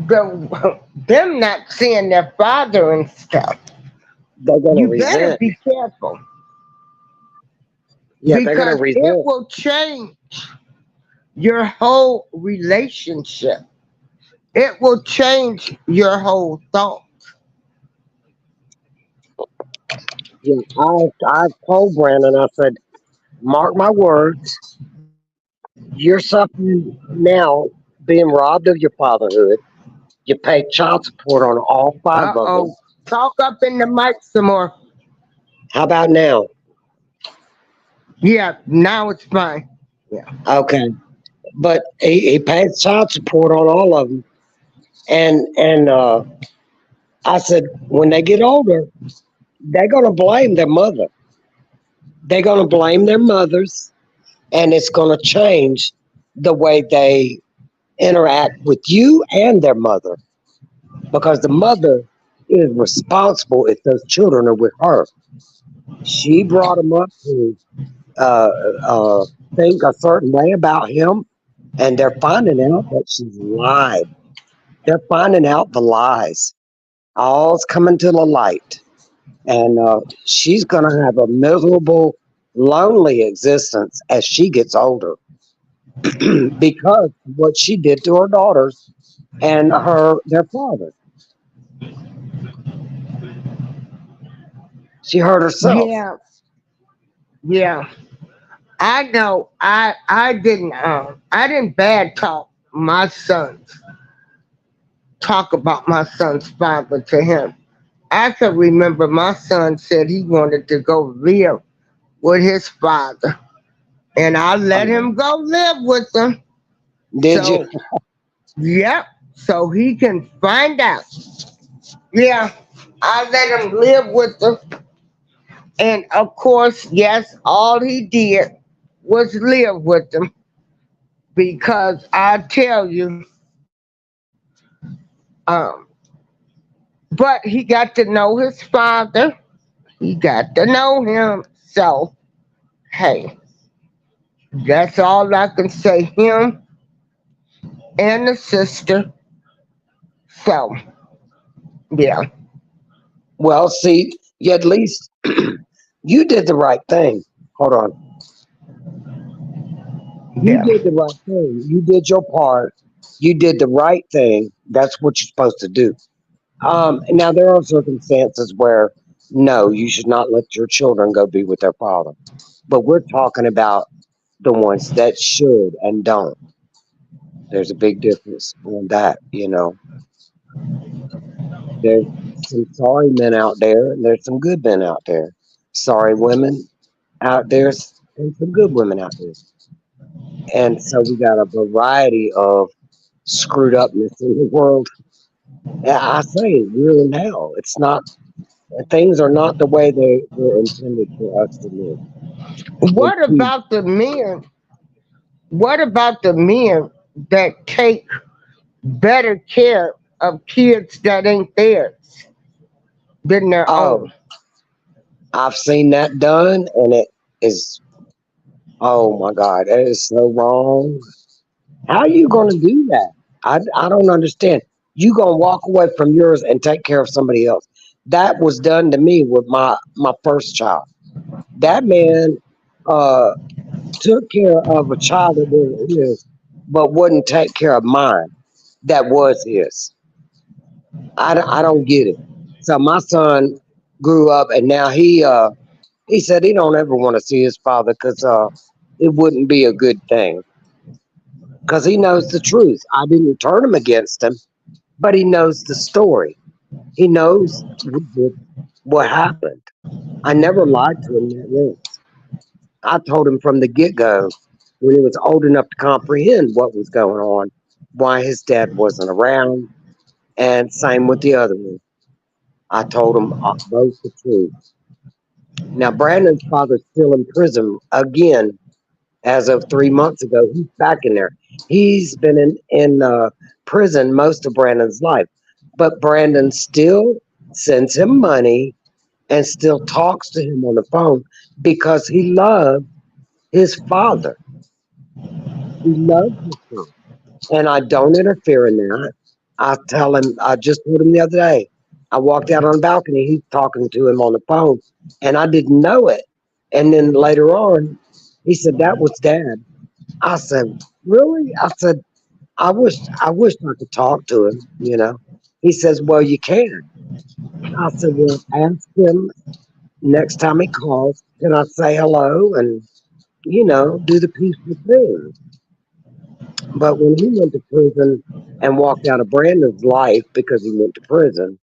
them not seeing their father and stuff, They're gonna you better resent. be careful Yeah, they're gonna because it resent. will change your whole relationship. It will change your whole thought. Yeah, I told Brandon. I said, mark my words. You're suffering now, being robbed of your fatherhood. You pay child support on all five Uh of them. oh. Talk up in the mic some more. How about now? Yeah, now it's fine. Yeah. Okay, but he pays child support on all of them, and I said when they get older, they're gonna blame their mother. They're gonna blame their mothers, and it's gonna change the way they interact with you and their mother because the mother is responsible if those children are with her. She brought them up to uh, uh, think a certain way about him, and they're finding out that she's lied. They're finding out the lies. All's coming to the light, and she's going to have a miserable, lonely existence as she gets older because of what she did to her daughters and their father. She hurt herself. Yeah, yeah. I know I didn't bad talk my sons talk about my son's father to him. I can remember my son said he wanted to go live with his father. And I let him go live with him. Did you? So yep. So he can find out. Yeah. I let him live with them. And of course, yes, all he did was live with them. Because I tell you, um, but he got to know his father. He got to know him. So, hey, that's all I can say. Him and the sister. So, yeah, Well, see, you at least you did the right thing. Hold on. You yeah. did the right thing. You did your part. You did the right thing. That's what you're supposed to do. Now, there are circumstances where no, you should not let your children go be with their father. But we're talking about the ones that should and don't. There's a big difference on that. There's some sorry men out there, and there's some good men out there. Sorry women out there, and some good women out there. And so we got a variety of screwed upness in the world. And I say we're in hell. It's not things are not the way they were intended for us to live. And What see, about the men? What about the men that take better care of kids that ain't theirs than their oh, own? I've seen that done, and it is oh my God, it is so wrong. How are you going to do that? I don't understand. You gonna walk away from yours and take care of somebody else? That was done to me with my first child. That man uh, took care of a child that was his, but wouldn't take care of mine that was his. I don't get it. So my son grew up, and now he said he don't ever want to see his father because it wouldn't be a good thing because he knows the truth. I didn't turn him against him, but he knows the story. He knows what happened. I never lied to him that once. I told him from the get go when he was old enough to comprehend what was going on. why his dad wasn't around, and same with the other one. I told them both the truth. Now, Brandon's father's still in prison again as of 3 months ago. He's back in there. He's been in prison most of Brandon's life, but Brandon still sends him money and still talks to him on the phone because he loved his father. He loves his son, and I don't interfere in that. I tell him. I just told him the other day. I walked out on the balcony. He's talking to him on the phone, and I didn't know it. And then later on, he said that was Dad. I said, really? I said, I wish I could talk to him, you know. He says, well, you can. I said, well, ask him next time he calls, can I say hello and, do the peaceful thing. But when he went to prison and walked out of Brandon's life because he went to prison,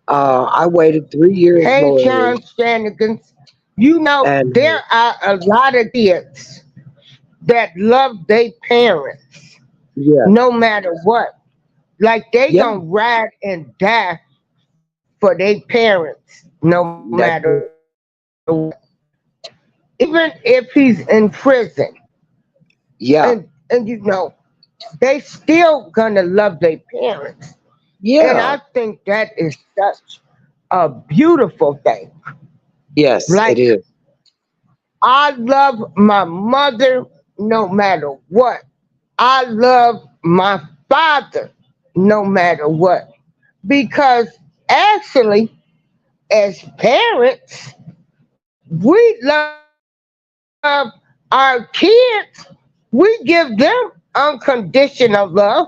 I waited 3 years Hey, loyally. John Shanigans, you know, And there are a lot of kids that love their parents yeah, no matter what. Like they yeah, gonna ride and die for their parents no matter that's what. it. Even if he's in prison. And Yeah, they still gonna love their parents. And I yeah, think that is such a beautiful thing. yes, it Like is. I love my mother no matter what. I love my father no matter what. Because actually, as parents, we love our kids. We give them unconditional love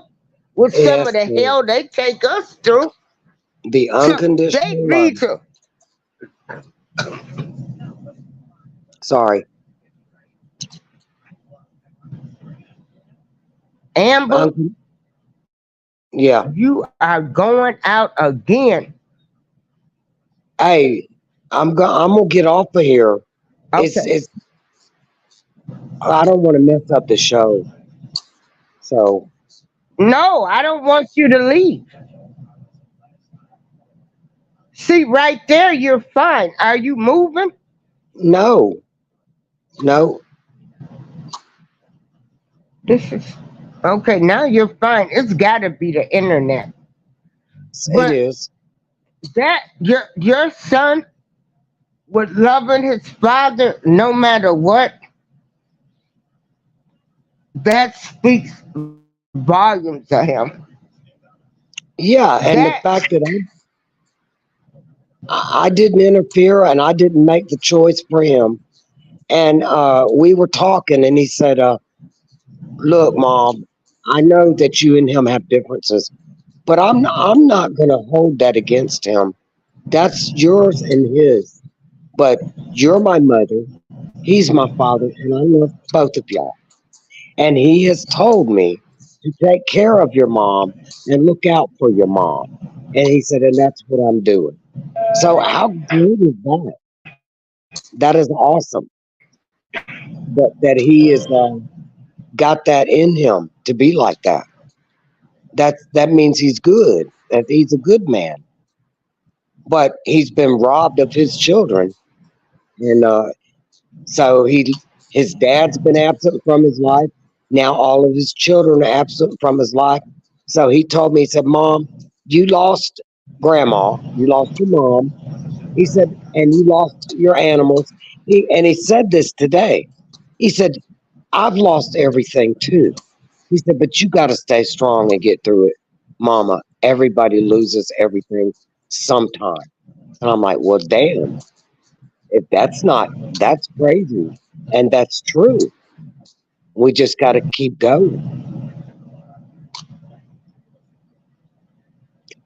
with some of the hell they Yes, take the, us through. the So they unconditional need love. to, Sorry. Amber, Uncon- yeah. you are going out again. Hey, I'm gonna get off of here. It's Okay. it's I don't want to mess up the show. So No, I don't want you to leave. See, right there, you're fine. Are you moving? no, no, This is okay. Now you're fine. It's got to be the internet. it But is. that your son was loving his father no matter what. That speaks volumes to him. Yeah, and That the fact that I didn't interfere and I didn't make the choice for him. And we were talking, and he said, "Look, Mom, I know that you and him have differences, but I'm not going to hold that against him. That's yours and his. But you're my mother, he's my father, and I love both of y'all. And he has told me to take care of your mom and look out for your mom." And he said, and that's what I'm doing. So how good is that? That is awesome. That he is got that in him to be like that. That means he's good. That he's a good man. But he's been robbed of his children, and so his dad's been absent from his life. Now all of his children are absent from his life. So he told me, he said, Mom, you lost grandma, you lost your mom. He said, and you lost your animals. And he said this today. He said, I've lost everything too. He said, but you got to stay strong and get through it, Mama. Everybody loses everything sometime. And I'm like, well, damn, if that's crazy. And that's true. We just got to keep going.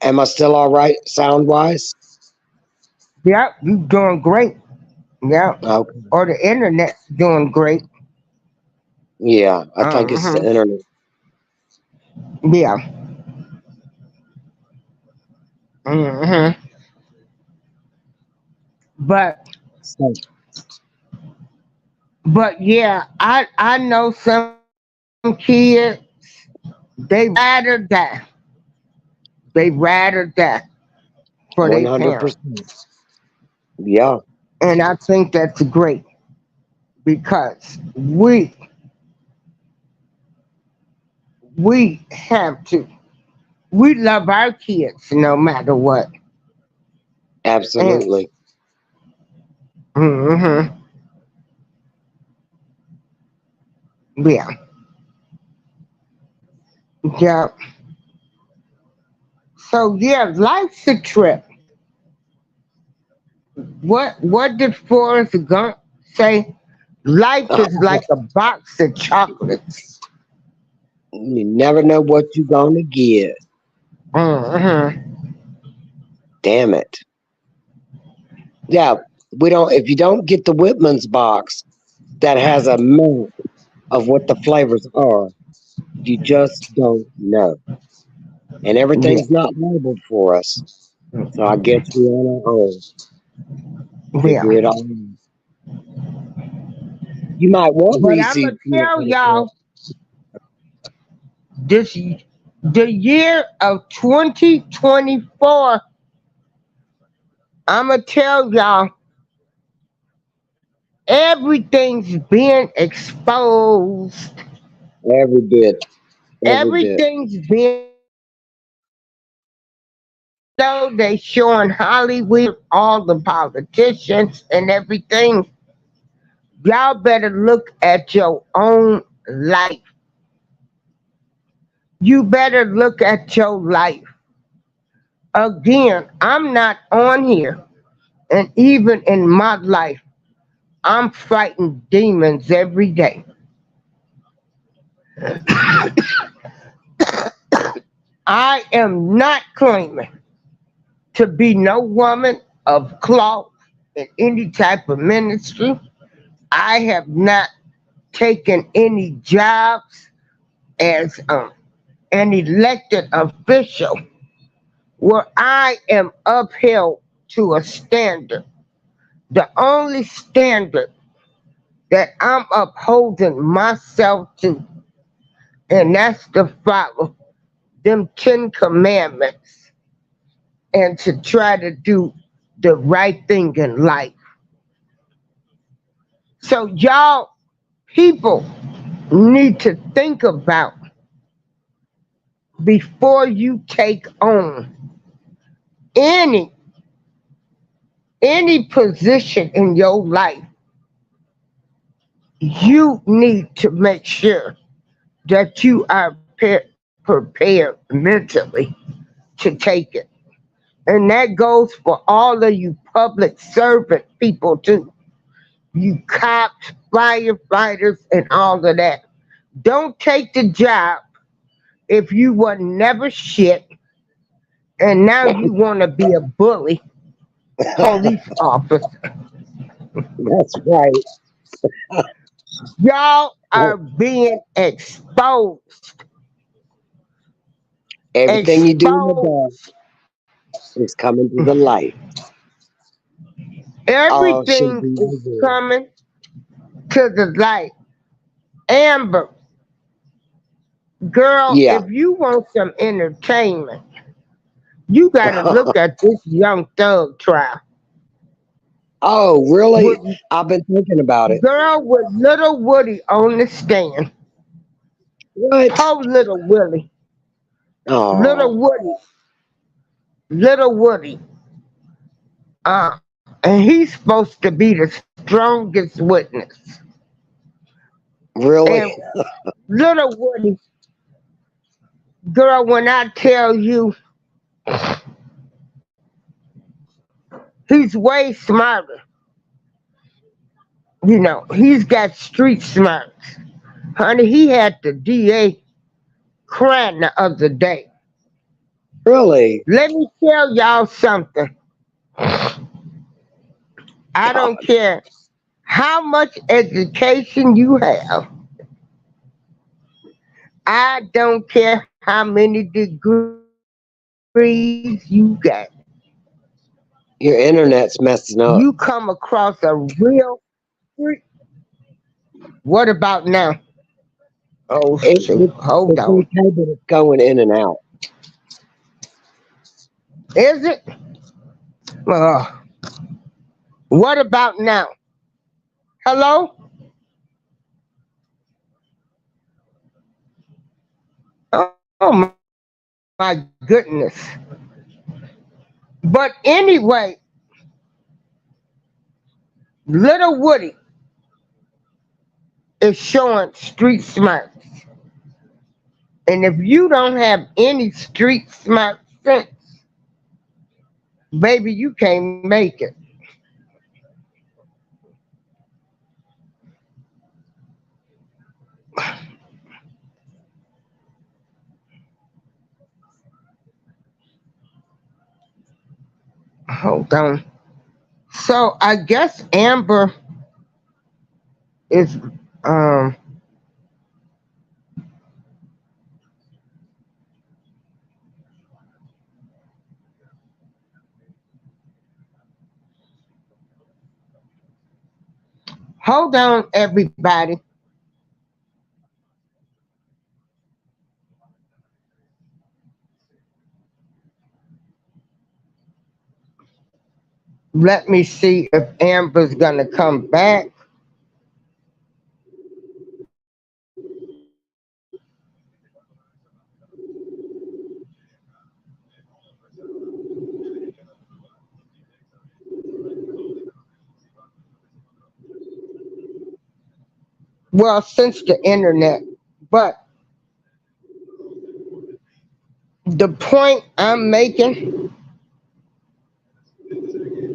Am I still all right sound wise? yeah, you doing great. Yeah, Okay. or the internet's doing great. Yeah, I think it's the Uh-huh. internet. Yeah. Hmm. But So, but yeah, I know some kids. They rather die. They rather die for One their hundred parents. percent. Yeah, And I think that's great because we have to. We love our kids no matter what. And absolutely. hmm yeah, yeah. So yeah, life's a trip. What did Forrest Gump say? Life is like a box of chocolates. You never know what you're gonna get. hmm Damn it. Yeah, we don't. If you don't get the Whitman's box that has a map of what the flavors are, you just don't know, and Yeah, everything's not labeled for us. So I guess we on our own figure yeah. it all out. You might want But I'm Reese's gonna peanut tell butter cup. y'all this: the year of 2024. I'm gonna tell y'all everything's being exposed. Every bit, every bit. Everything's being though they showing Hollywood, all the politicians and everything. Y'all better look at your own life. You better look at your life. Again, I'm not on here, and even in my life, I'm fighting demons every day. I am not claiming to be no woman of cloth in any type of ministry. I have not taken any jobs as an elected official where I am upheld to a standard. The only standard that I'm upholding myself to, and that's to follow them 10 commandments and to try to do the right thing in life. So, y'all, people need to think about before you take on any any position in your life. You need to make sure that you are prepared mentally to take it. And that goes for all of you public servant people too. You cops, firefighters, and all of that. Don't take the job if you were never shit and now you want to be a bully police officer. That's right. Y'all are being exposed. Everything you do in the dark Exposed. is coming to the light. All should Everything be is revealed. coming to the light. Amber, girl, Yeah. if you want some entertainment, you got to look at this Young Thug trial. Oh, really? With I've been thinking about it. girl with little Woody on the stand. What? Poor little Willie. Oh, Little Woody. Little Woody. And he's supposed to be the strongest witness. really? And little Woody, girl, when I tell you he's way smarter, he's got street smarts. Honey, he had the DA crying the other day. Really? Let me tell y'all something. I God, don't care how much education you have. I don't care how many degrees you got. your internet's You messing come up. across a real freak. What about now? Oh It, shoot, the, hold the on. same cable that's going in and out. Is it? Uh, what about now? Hello? Oh my goodness. But anyway, little Woody is showing street smarts. And if you don't have any street smart sense, baby, you can't make it. Hold on. So I guess Amber is um hold on everybody. Let me see if Amber's gonna come back. Well, since the internet. But the point I'm making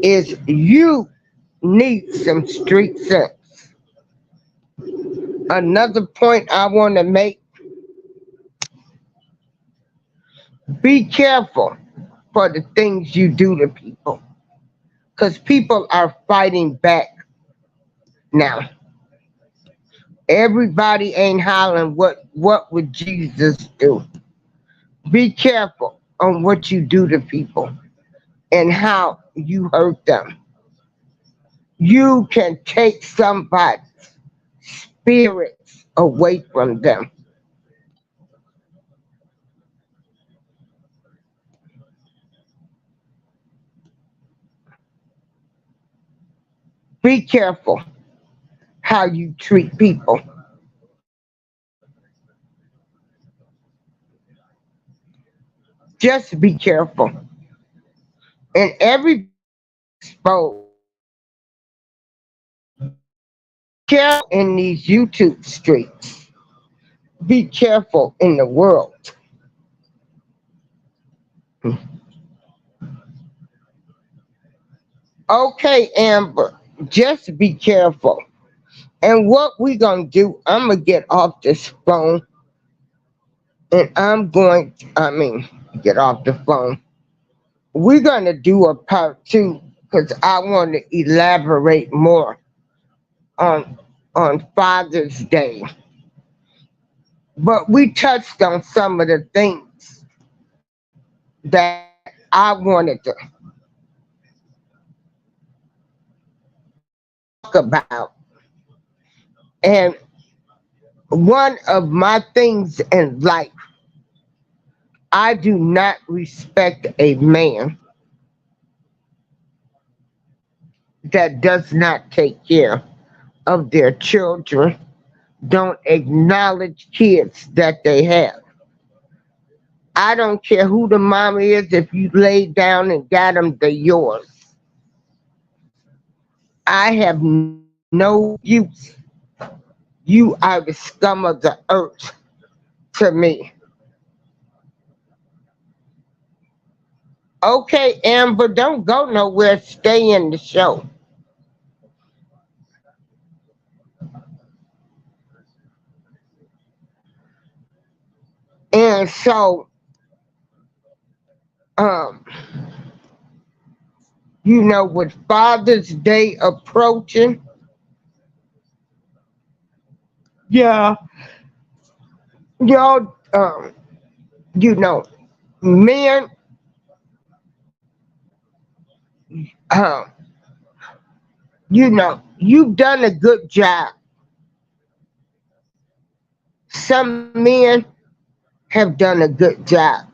is you need some street sense. Another point I want to make, be careful for the things you do to people. Because people are fighting back now. Everybody ain't hollering what would Jesus do. Be careful on what you do to people and how you hurt them. You can take somebody's spirits away from them. Be careful how you treat people. Just be careful. And everybody exposed. Careful in these YouTube streets. Be careful in the world. Okay, Amber, just be careful. And what we gonna do, I'm gonna get off this phone and get off the phone. We're gonna do a part two because I want to elaborate more on Father's Day. But we touched on some of the things that I wanted to talk about. And one of my things in life, I do not respect a man that does not take care of their children, don't acknowledge kids that they have. I don't care who the mama is, if you lay down and got them, they're yours. I have no use. You are the scum of the earth to me. Okay, Amber, don't go nowhere. Stay in the show. And so, um, with Father's Day approaching, yeah, y'all, you know, men, um, you've done a good job some men have done a good job.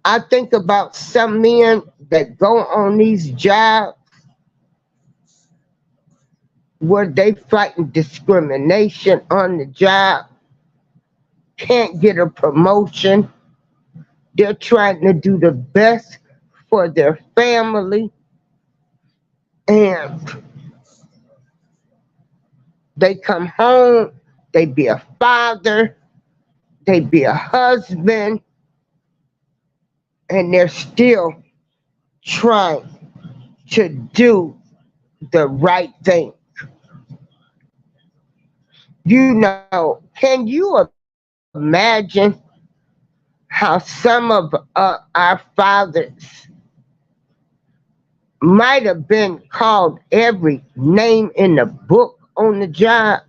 I think about some men that go on these jobs where they fighting discrimination on the job, can't get a promotion. They're trying to do the best for their family, and they come home, they be a father, they be a husband, and they're still trying to do the right thing. You know, can you imagine how some of our fathers might have been called every name in the book on the job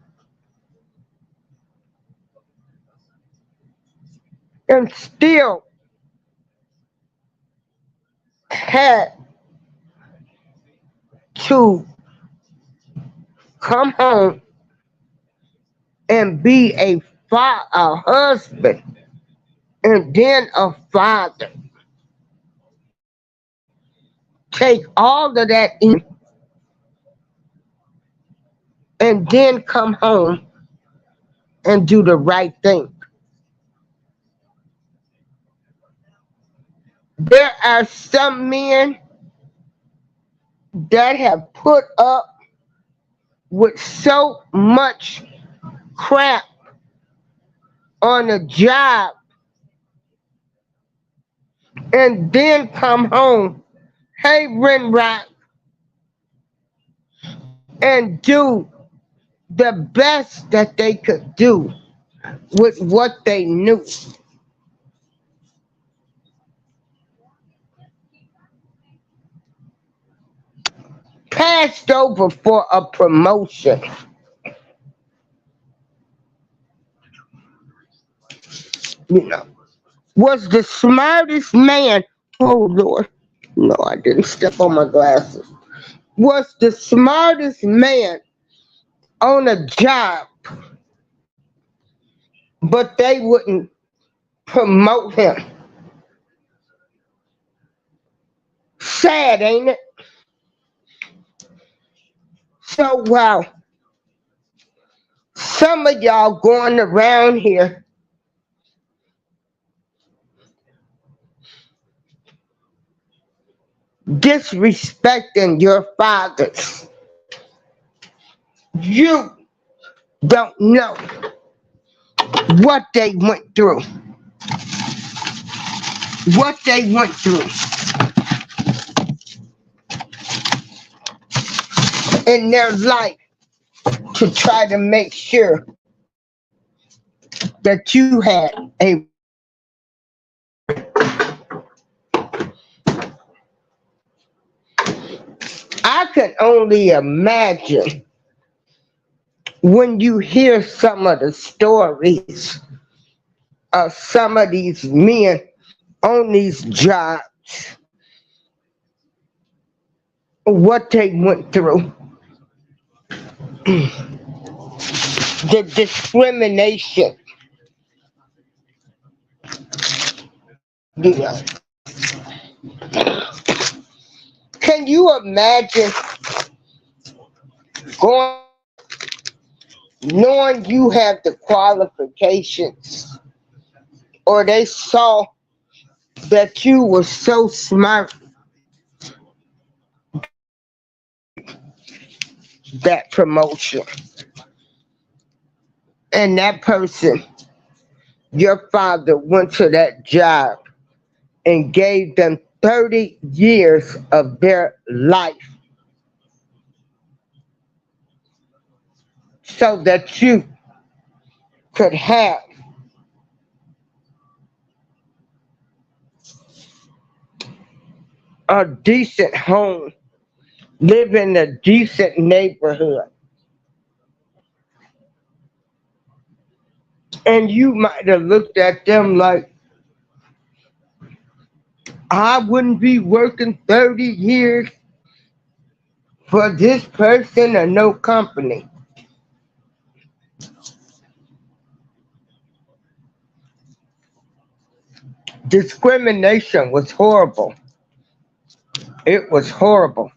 and still had to come home and be a husband and then a father? Take all of that in and then come home and do the right thing. There are some men that have put up with so much crap on a job and then come home, hey, Renrock, and do the best that they could do with what they knew. Passed over for a promotion. You know, was the smartest man. Oh Lord, no, I didn't step on my glasses. Was the smartest man on a job, but they wouldn't promote him. Sad, ain't it? So wow, some of y'all going around here disrespecting your fathers. You don't know what they went through, what they went through in their life to try to make sure that you had a I can only imagine when you hear some of the stories of some of these men on these jobs, what they went through, the discrimination. You know, can you imagine going knowing you have the qualifications, or they saw that you were so smart that you could get that promotion, and that person, your father, went to that job and gave them 30 years of their life so that you could have a decent home, live in a decent neighborhood. And you might have looked at them like, I wouldn't be working 30 years for this person or no company. Discrimination was horrible. It was horrible.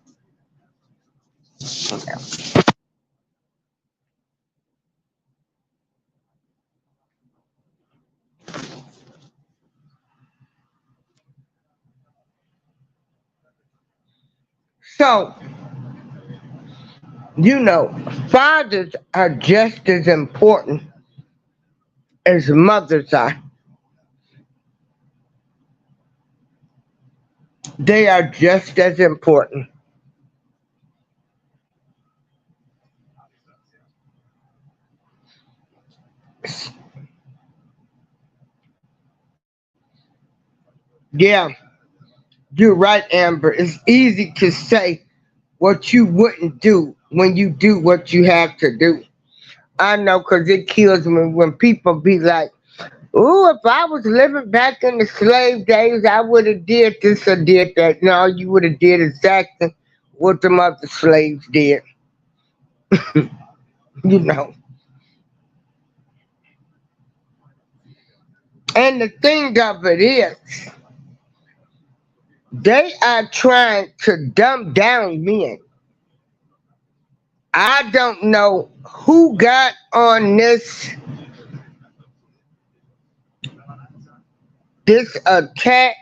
So, you know, fathers are just as important as mothers are. They are just as important. Yeah, you're right, Amber. It's easy to say what you wouldn't do when you do what you have to do. I know, 'cause it kills me when people be like, "Ooh, if I was living back in the slave days, I would have did this or did that." No, you would have did exactly what the other slaves did. You know. And the thing of it is, they are trying to dumb down men. I don't know who got on this attack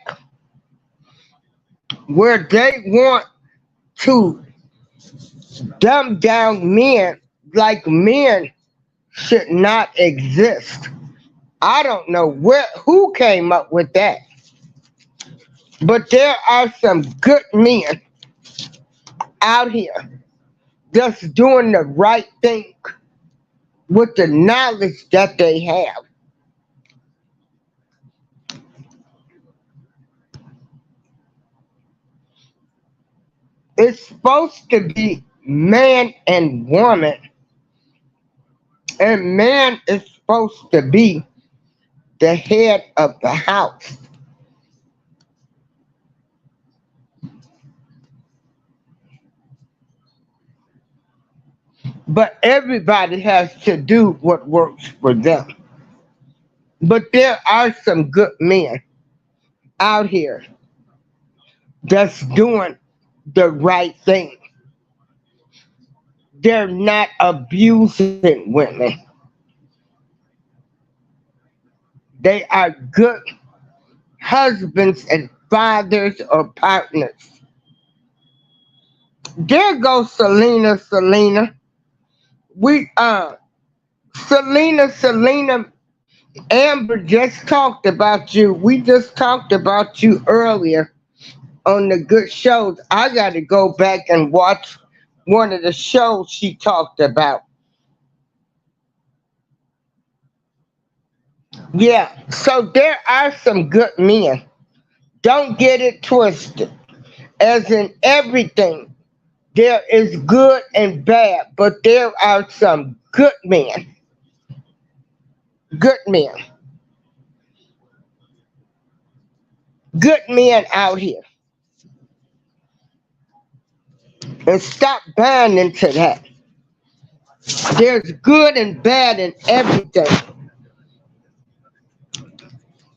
where they want to dumb down men like men should not exist. I don't know who came up with that, but there are some good men out here that's doing the right thing with the knowledge that they have. It's supposed to be man and woman, and man is supposed to be the head of the house. But everybody has to do what works for them. But there are some good men out here that's doing the right thing. They're not abusing women. They are good husbands and fathers or partners. There goes Selena. We Selena, Amber just talked about you. We just talked about you earlier on the good shows. I got to go back and watch one of the shows she talked about. Yeah, so there are some good men. Don't get it twisted. As in everything, there is good and bad, but there are some good men. Good men. Good men out here. And stop buying into that. There's good and bad in everything.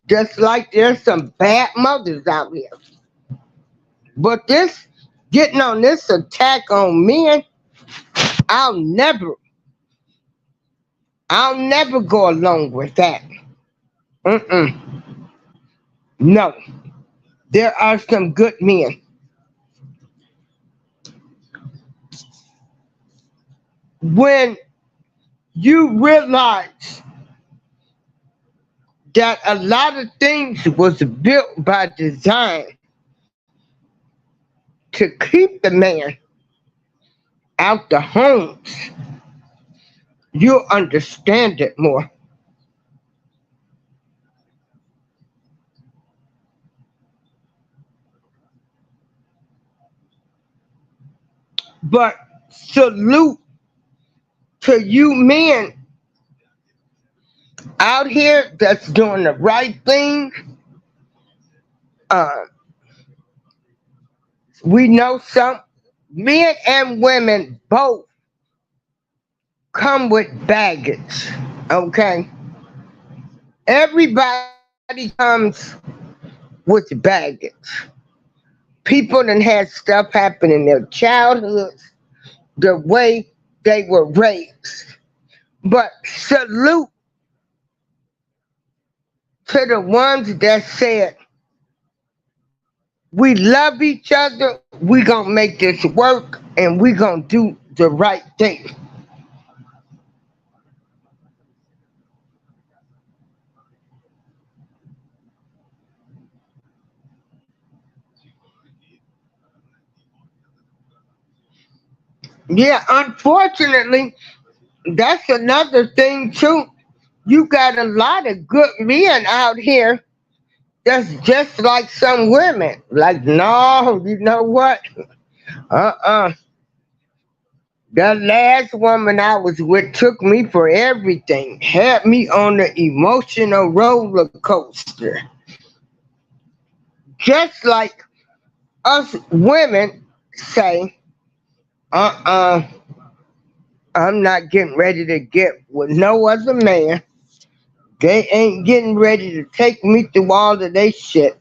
Just like there's some bad mothers out here. But this getting on this attack on men, I'll never, I'll never go along with that. Mm-mm. No. There are some good men. When you realize that a lot of things was built by design to keep the man out the homes, you'll understand it more. But salute to you men out here that's doing the right thing. Uh, we know some men and women both come with baggage. Okay, everybody comes with baggage. People that had stuff happen in their childhoods, the way they were raised. But salute to the ones that said, we love each other, we gonna make this work, and we gonna do the right thing. Yeah, unfortunately, that's another thing too. You got a lot of good men out here that's just like some women. Like, no, you know what? Uh-uh. The last woman I was with took me for everything, had me on the emotional roller coaster. Just like us women say, uh-uh, I'm not getting ready to get with no other man. They ain't getting ready to take me through all of they shit.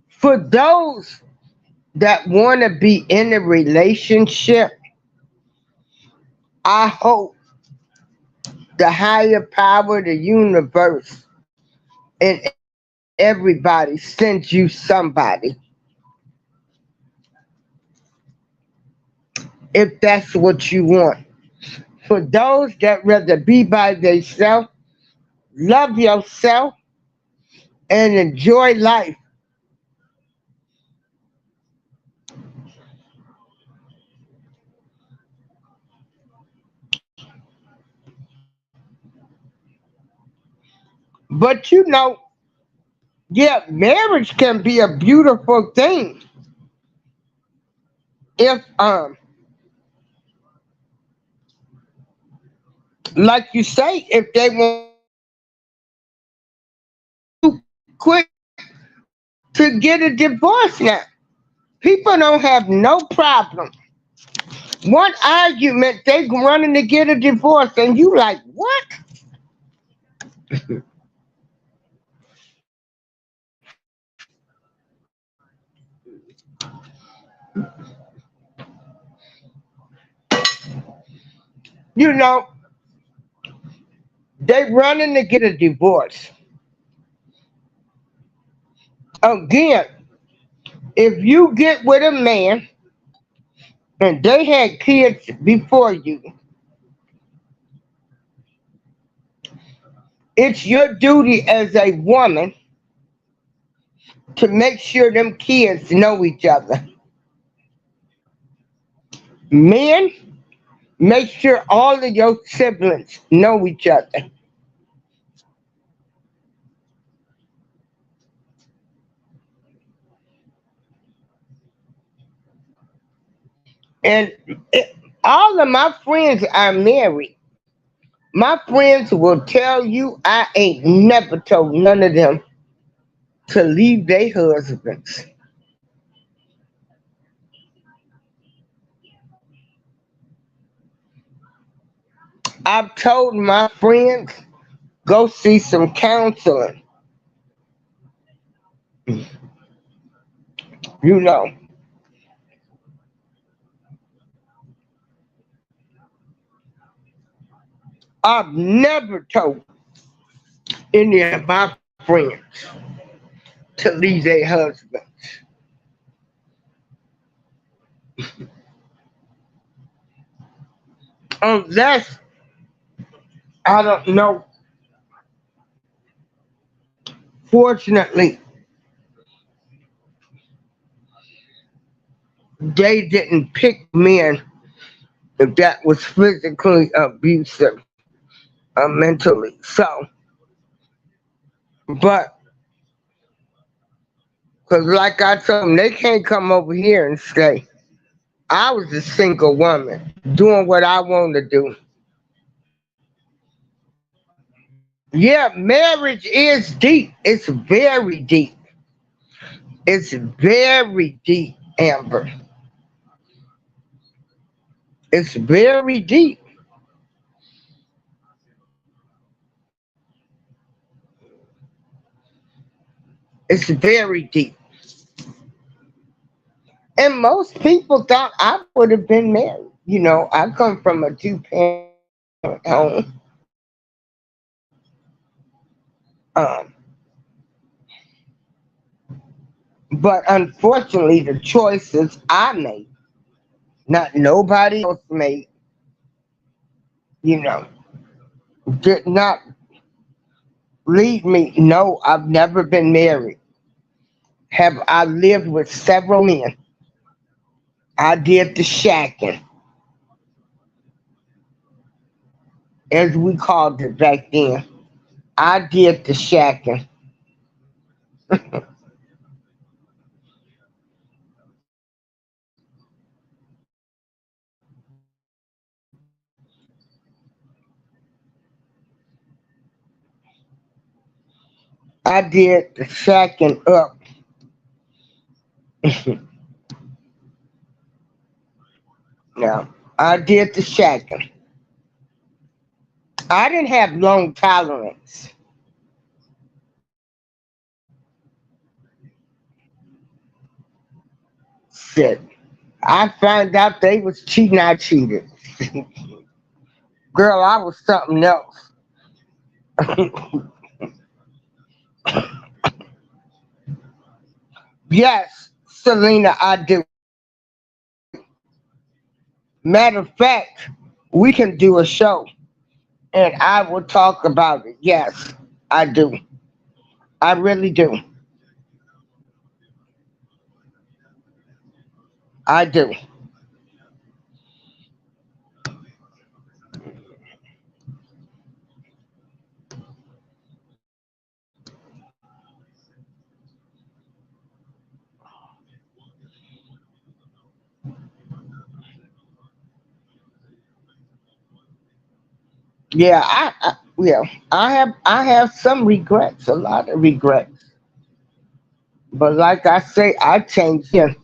For those that want to be in a relationship, I hope the higher power, the universe, and everybody sends you somebody if that's what you want. For those that rather be by themselves, love yourself and enjoy life. But yeah, marriage can be a beautiful thing if like you say, if they want to get a divorce. It's too quick to get a divorce now. People don't have no problem. One argument, they running to get a divorce, and you like, what? You know, they running to get a divorce. Again, if you get with a man and they had kids before you, it's your duty as a woman to make sure them kids know each other. Men, make sure all of your siblings know each other. And all of my friends are married. My friends will tell you I ain't never told none of them to leave their husbands. I've told my friends, go see some counseling. You know, I've never told any of my friends to leave their husbands unless, I don't know, fortunately, they didn't pick men that was physically abusive mentally. So, but, because like I told them, they can't come over here and stay. I was a single woman doing what I want to do. Yeah, marriage is deep. It's very deep. It's very deep, Amber. It's very deep. It's very deep. And most people thought I would have been married. You know, I come from a two-parent home. Um, but unfortunately, the choices I made, not nobody else made, you know, did not lead me. No, I've never been married. Have I lived with several men? I did the shacking, as we called it back then. I did the shacking. I did the shacking up. Now, I did the shacking. I didn't have long tolerance. Shit. I found out they was cheating, I cheated. Girl, I was something else. Yes, Selena, I do. Matter of fact, we can do a show and I will talk about it. Yes, I do. I really do. I do. Yeah, yeah, I have some regrets, a lot of regrets. But like I say, I changed him.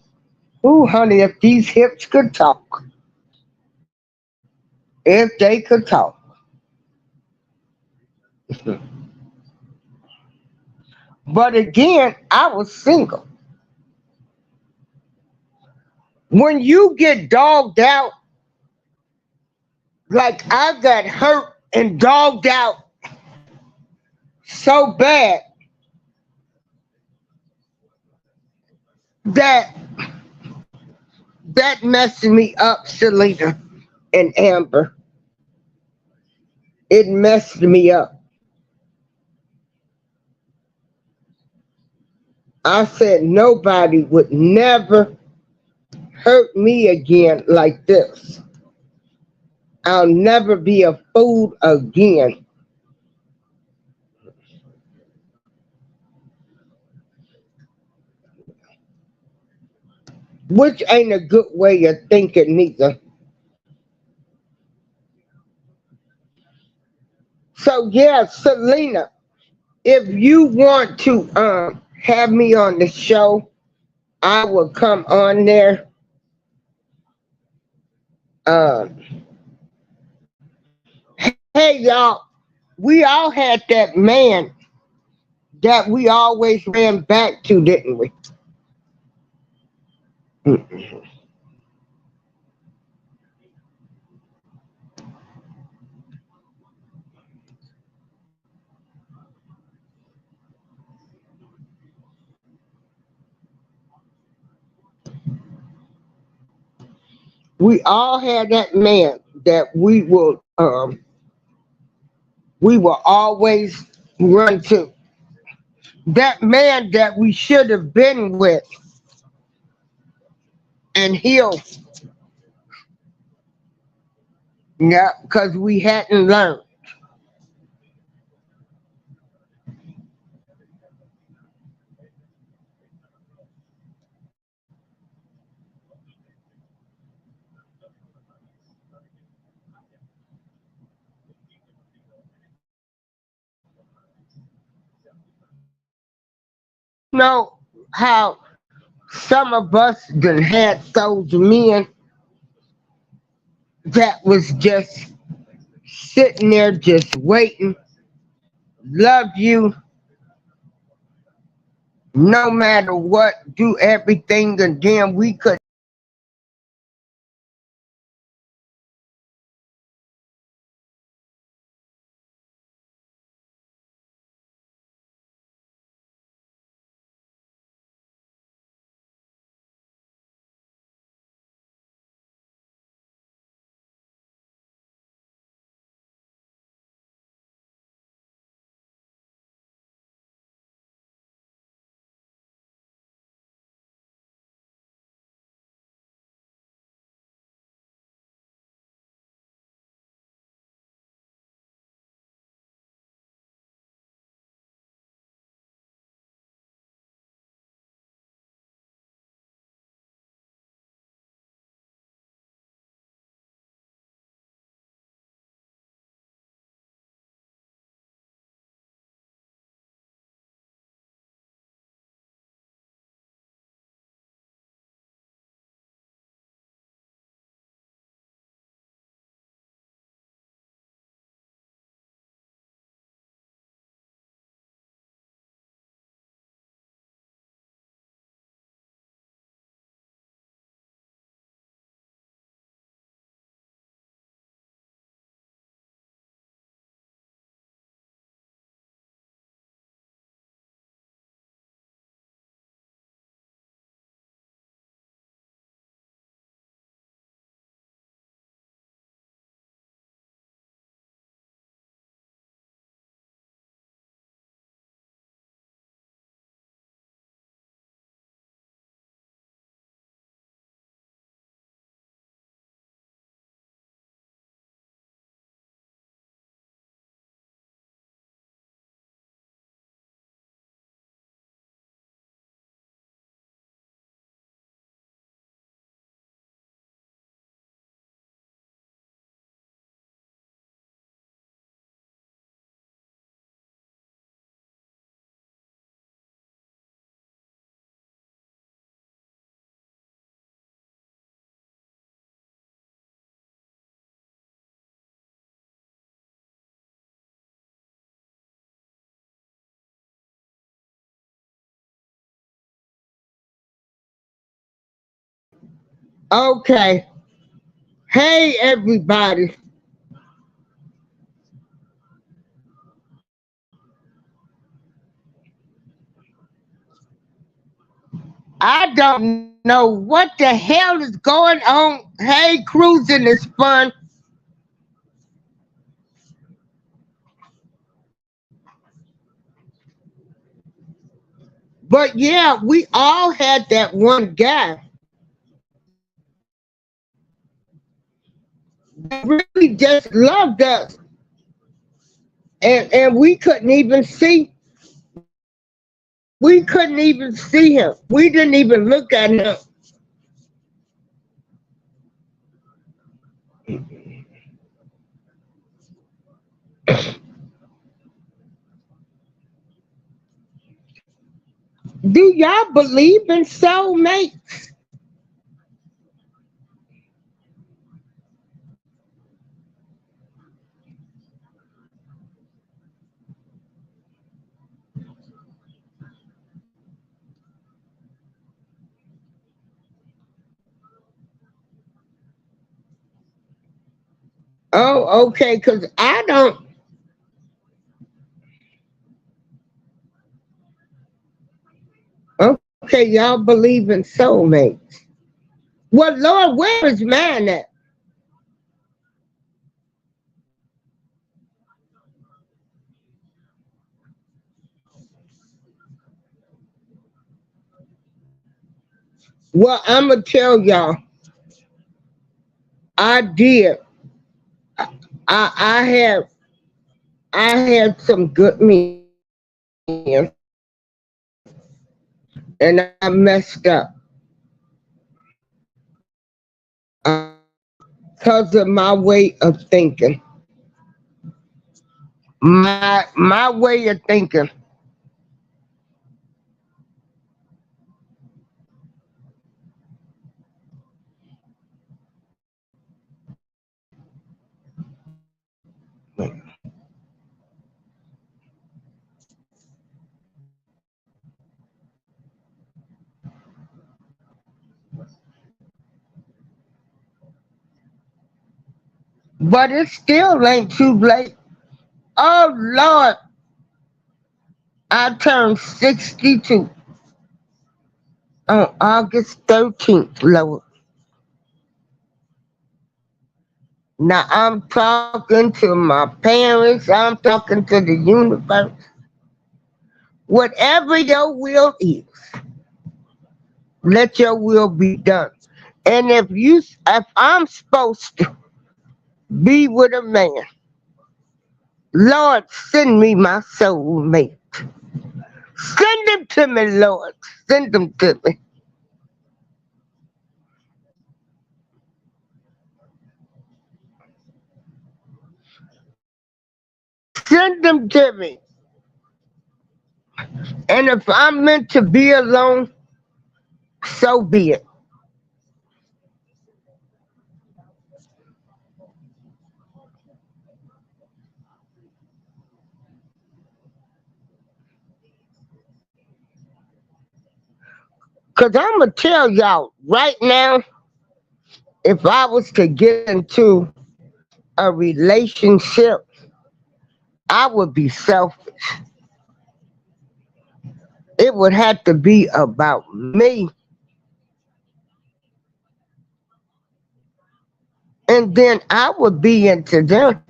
Ooh, honey, if these hips could talk, if they could talk. But again, I was single. When you get dogged out, like I got hurt and dogged out so bad that that messed me up, Selena and Amber. It messed me up. I said nobody would never hurt me again like this. I'll never be a fool again. Which ain't a good way of thinking neither. So yeah, Selena, if you want to have me on the show, I will come on there. Um, hey y'all, we all had that man that we always ran back to, didn't we? We all had that man that we will always run to. That man that we should have been with and healed, yeah, because we hadn't learned. You know how some of us done had those men that was just sitting there just waiting, love you, no matter what, do everything, and then we could okay. Hey everybody. I don't know what the hell is going on. Hey, cruising is fun. But yeah, we all had that one guy that really just loved us. And we couldn't even see him. We didn't even look at him. Do y'all believe in soulmates? Oh, okay, because I don't. Okay, y'all believe in soulmates. Well, Lord, where is mine at? Well, I'm gonna tell y'all, I did. I have I had some good men, and I messed up because of my way of thinking. My way of thinking. But it still ain't too late. Oh Lord, I turned 62 on August 13th, Lord. Now I'm talking to my parents, I'm talking to the universe. Whatever your will is, let your will be done. And if I'm supposed to be with a man, Lord, send me my soulmate. Send him to me, Lord. Send him to me. Send him to me. And if I'm meant to be alone, so be it. Cause I'm gonna tell y'all right now, if I was to get into a relationship, I would be selfish. It would have to be about me, and then I would be into them.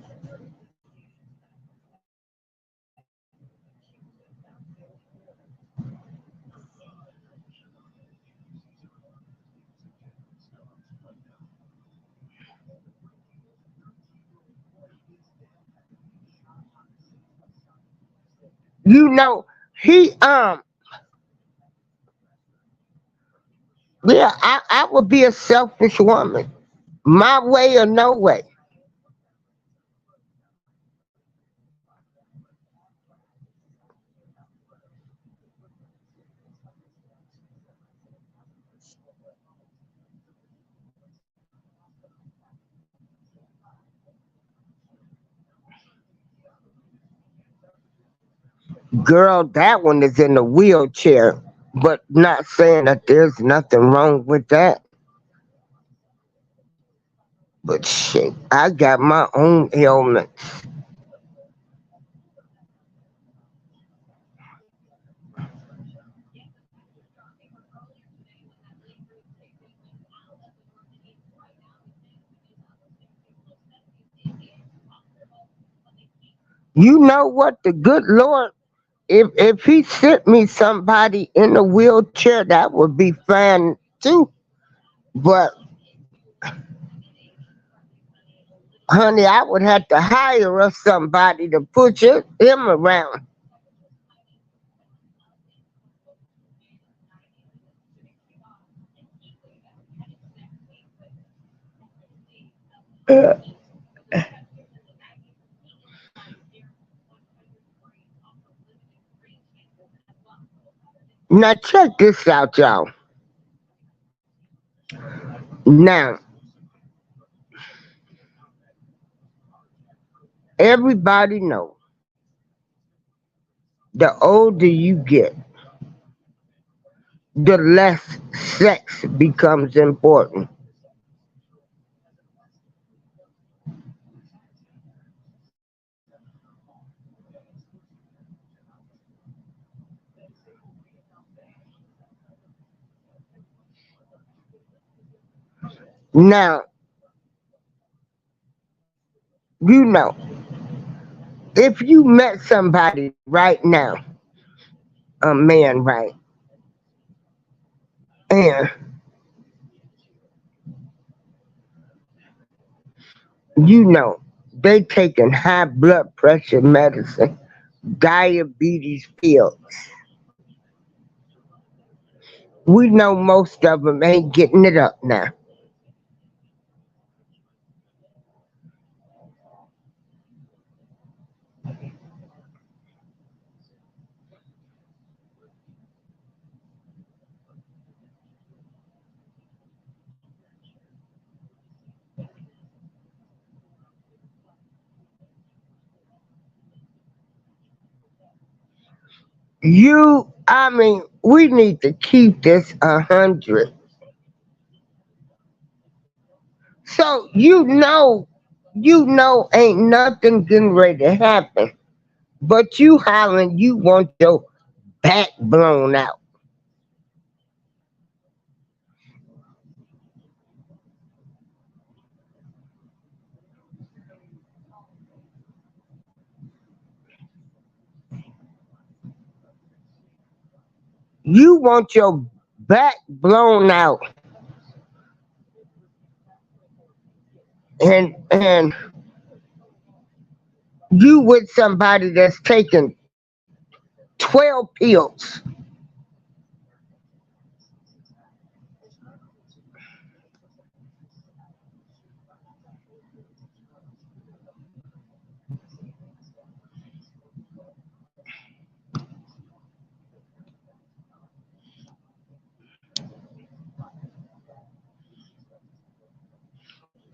You know, he yeah, I would be a selfish woman. My way or no way. Girl, that one is in a wheelchair. But not saying that there's nothing wrong with that. But shit, I got my own ailment. You know what? The good Lord, if He sent me somebody in a wheelchair, that would be fine too. But honey, I would have to hire us somebody to push him around. Uh, Now check this out, y'all. Now everybody know the older you get, the less sex becomes important. Now, you know, if you met somebody right now, a man, right, and you know, they taking high blood pressure medicine, diabetes pills. We know most of them ain't getting it up now. I mean, we need to keep this 100. So You know ain't nothing getting ready to happen. But you hollering you want your back blown out. You want your back blown out and you with somebody that's taking 12 pills.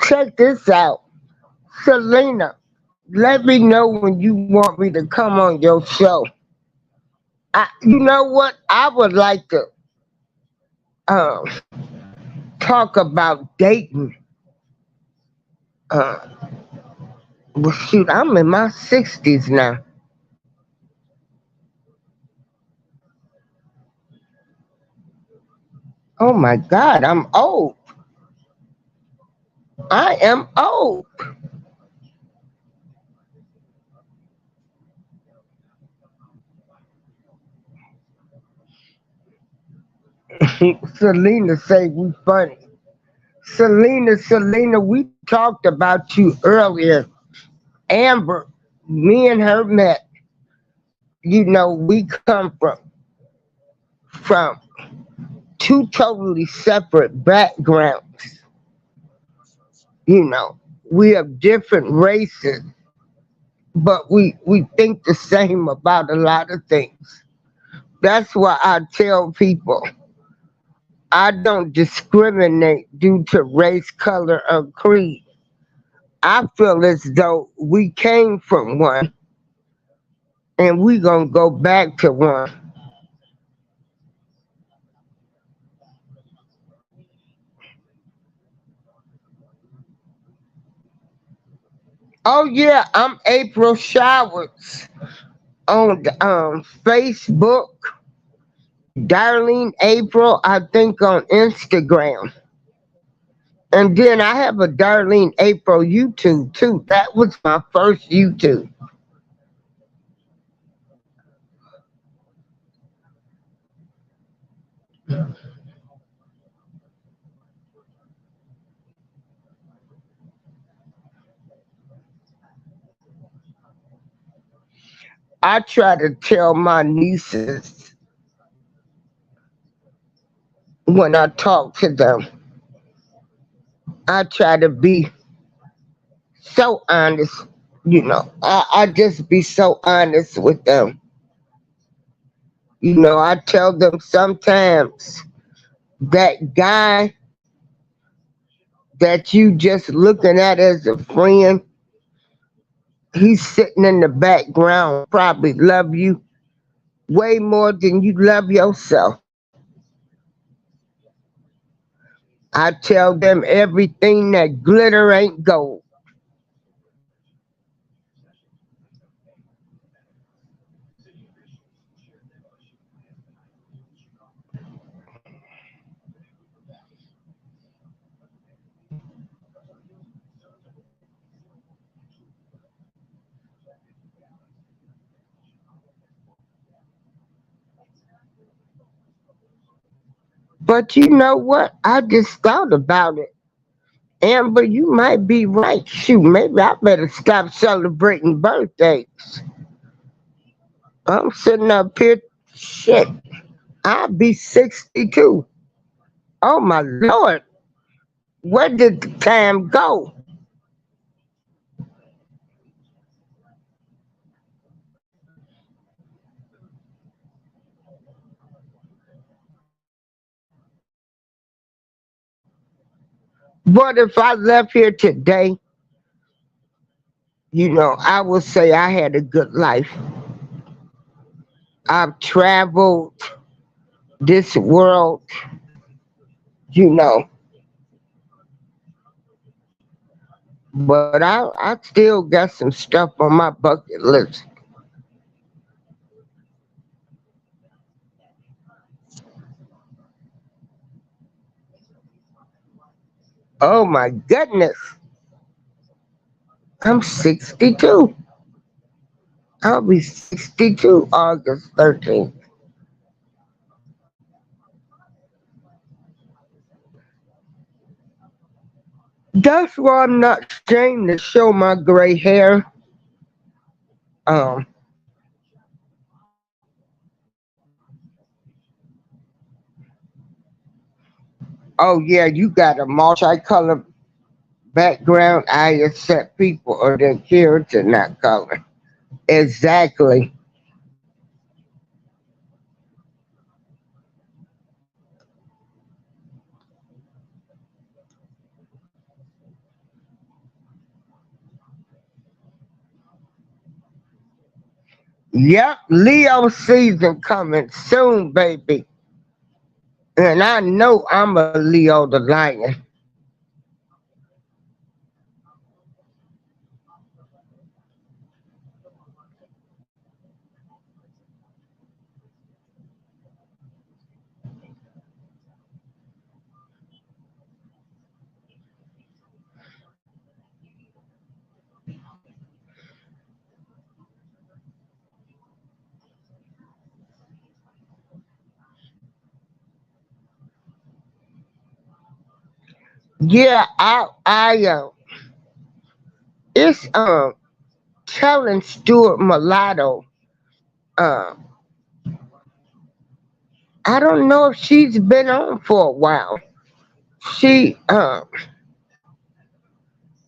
Check this out. Selena, let me know when you want me to come on your show. You know what? I would like to um, talk about dating. Uh, well, shoot, I'm in my 60s now. Oh my God, I'm old. I am old. Selena say we funny. Selena, we talked about you earlier. Amber, me and her met. You know, we come from two totally separate backgrounds. You know, we have different races, but we think the same about a lot of things. That's why I tell people I don't discriminate due to race, color, or creed. I feel as though we came from one and we gonna go back to one. Oh yeah, I'm April Showers on Facebook. Darlene April, I think on Instagram. And then I have a Darlene April YouTube too. That was my first YouTube. I try to tell my nieces when I talk to them, I try to be so honest. You know, I just be so honest with them. You know, I tell them sometimes that guy that you just looking at as a friend, he's sitting in the background, probably love you way more than you love yourself. I tell them everything that glitter ain't gold. But you know what? I just thought about it. Amber, you might be right. Shoot, maybe I better stop celebrating birthdays. I'm sitting up here, shit, I'll be 62. Oh my Lord, where did the time go? But if I left here today, you know, I would say I had a good life. I've traveled this world, you know, But I still got some stuff on my bucket list. Oh my goodness. I'm 62. I'll be 62 August 13th. That's why I'm not ashamed to show my gray hair. Um, oh yeah, you got a multicolored background. I accept people or their character, not color. Exactly. Yep, Leo season coming soon, baby. And I know I'm a Leo the lion. Yeah, it's telling Stuart Mulatto. Uh, I don't know if she's been on for a while. She,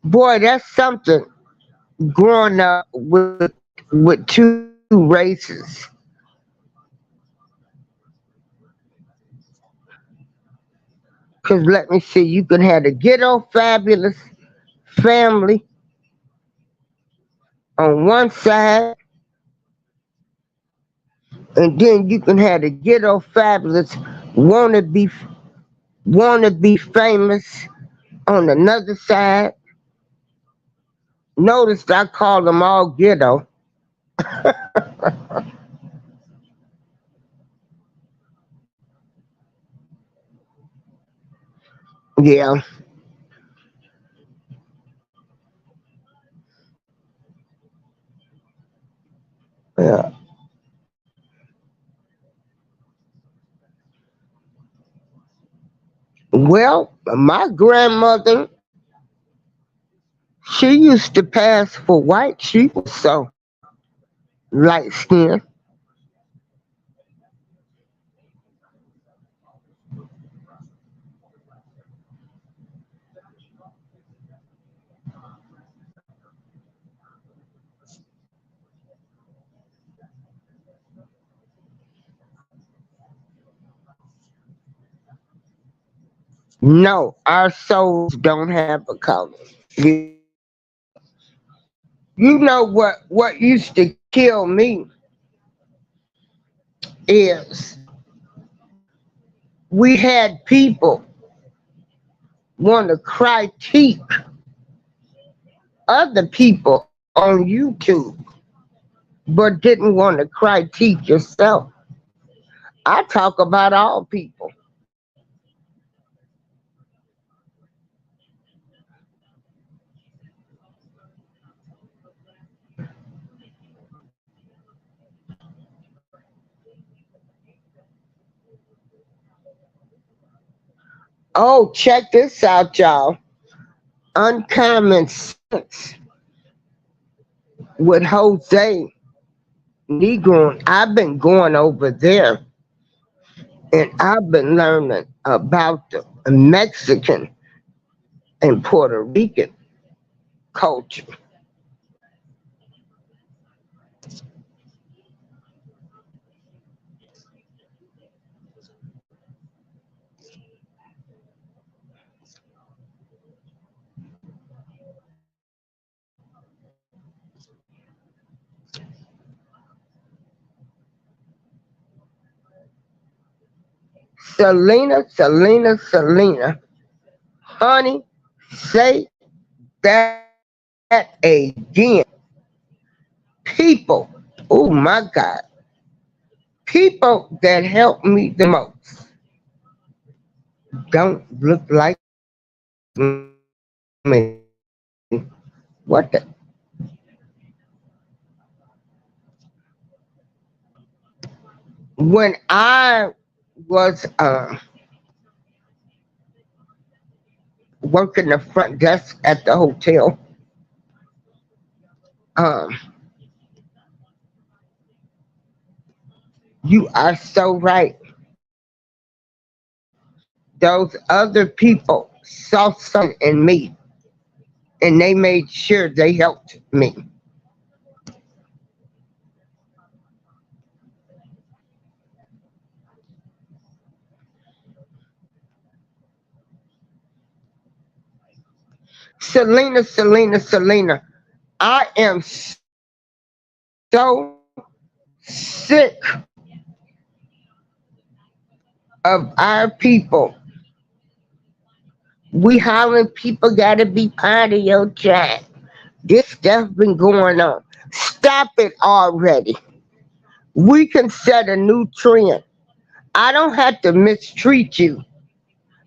boy, that's something. Growing up with two races. Cause let me see, you can have the ghetto fabulous family on one side, and then you can have the ghetto fabulous wanna be wanna be famous on another side. Notice I call them all ghetto. Yeah, yeah. Well, my grandmother, she used to pass for white. She was so light skinned. No, our souls don't have a color. You, you know what used to kill me is we had people want to critique other people on YouTube, but didn't want to critique yourself. I talk about all people. Oh, check this out, y'all. Uncommon Sense with Jose Negron. I've been going over there and I've been learning about the Mexican and Puerto Rican culture. Selena, honey, say that again. that again. People, oh my God, people that help me the most don't look like me. What the? When I was working the front desk at the hotel, um, you are so right. Those other people saw something in me and they made sure they helped me. Selena, I am so sick of our people. We hollering people gotta be part of your tribe. This stuff been going on. Stop it already. We can set a new trend. I don't have to mistreat you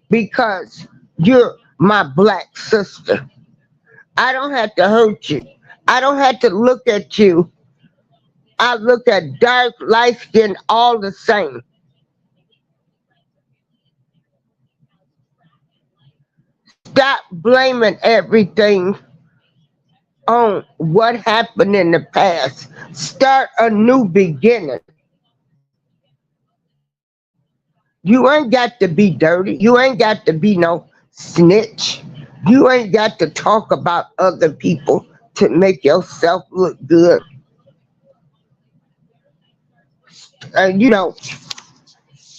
because you're my black sister. I don't have to hurt you. I don't have to look at you. I look at dark, light skin all the same. Stop blaming everything on what happened in the past. Start a new beginning. You ain't got to be dirty. You ain't got to be no snitch. You ain't got to talk about other people to make yourself look good. You know,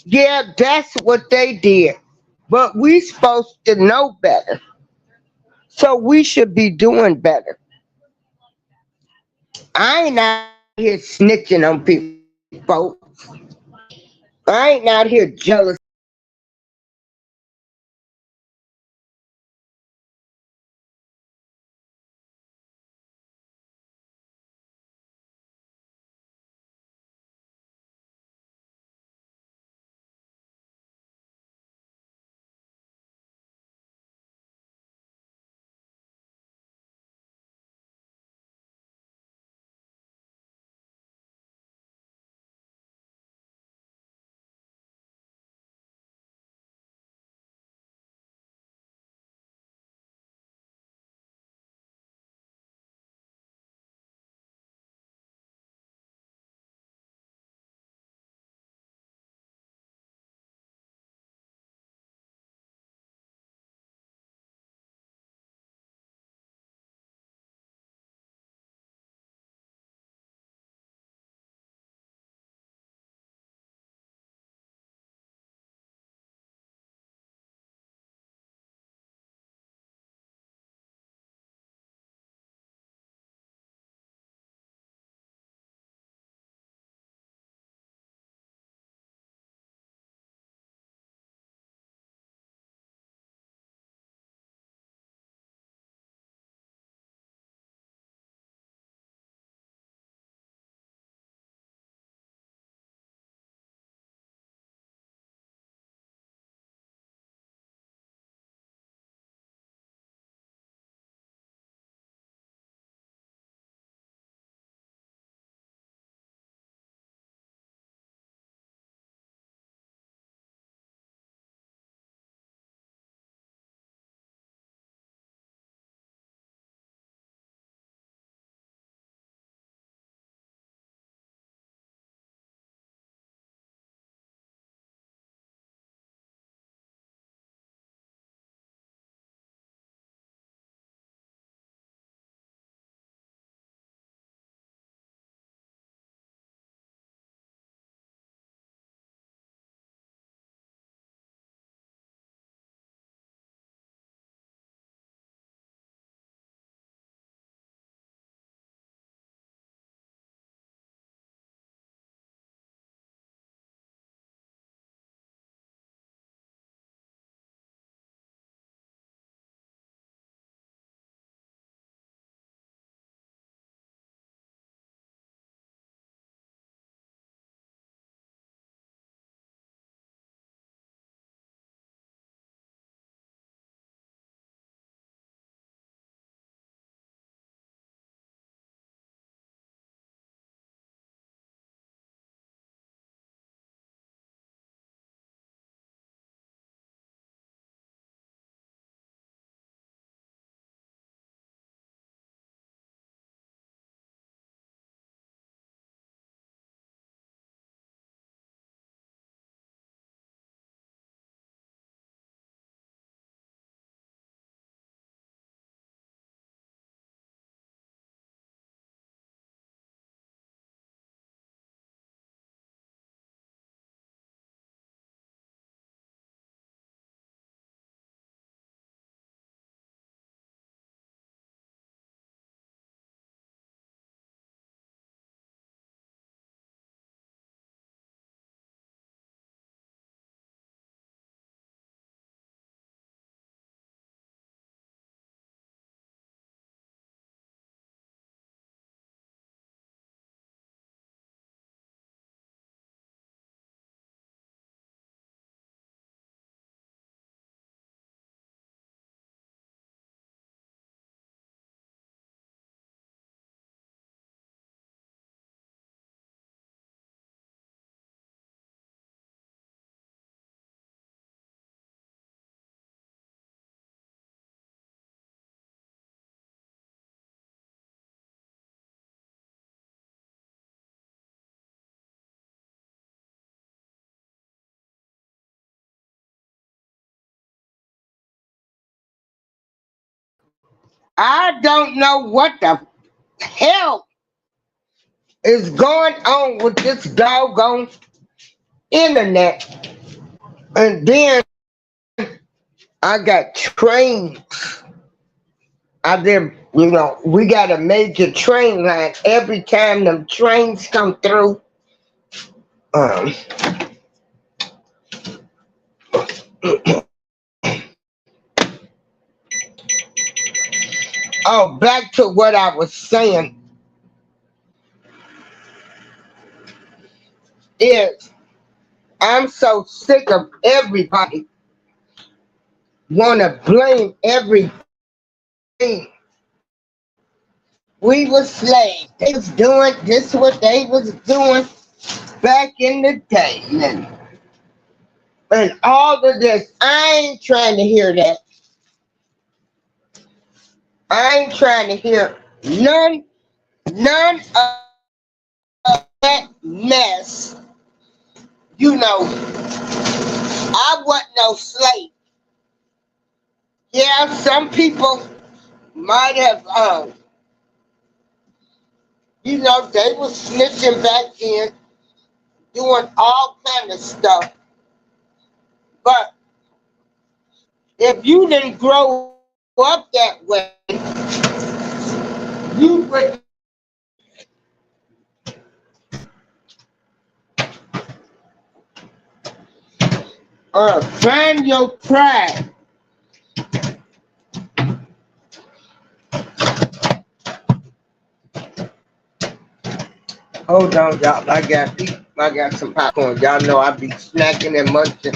yeah, that's what they did. But we supposed to know better. So we should be doing better. I ain't out here snitching on people, folks. I ain't out here jealous of nobody. I don't know what the hell is going on with this doggone internet. And then I got trains. We got a major train line. Every time them trains come through, um, oh, back to what I was saying is I'm so sick of everybody wanna blame everything. We were slaves. They was doing this what they was doing back in the day. And all of this, I ain't trying to hear that. I ain't trying to hear none of that mess. You know, I wasn't no slave. Yeah, some people might have, they was snitching back then, doing all kind of stuff. But if you didn't grow up that way, you would find your pride. Hold on, y'all. I got some popcorn. Y'all know I be snacking and munching.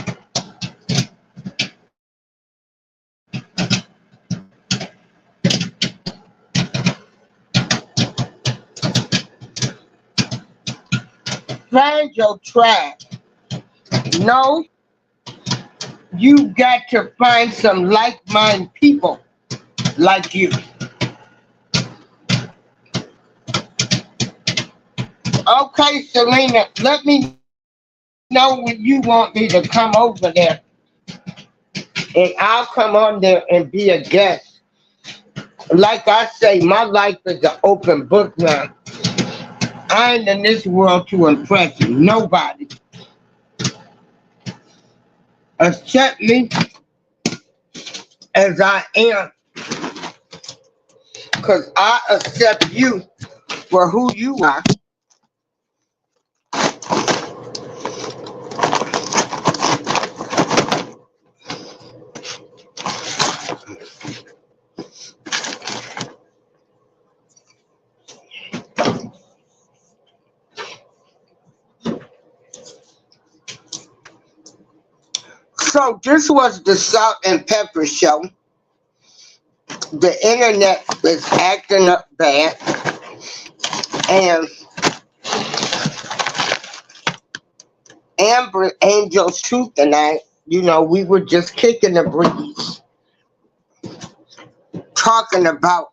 Find your tribe. No, you got to find some like-minded people like you. Okay, Selena, let me know when you want me to come over there, and I'll come on there and be a guest. Like I say, my life is an open book now. I ain't in this world to impress nobody. Accept me as I am, because I accept you for who you are. So this was the Salt and Pepper Show. The internet is acting up bad, and Amber Angel's Truth and I, we were just kicking the breeze, talking about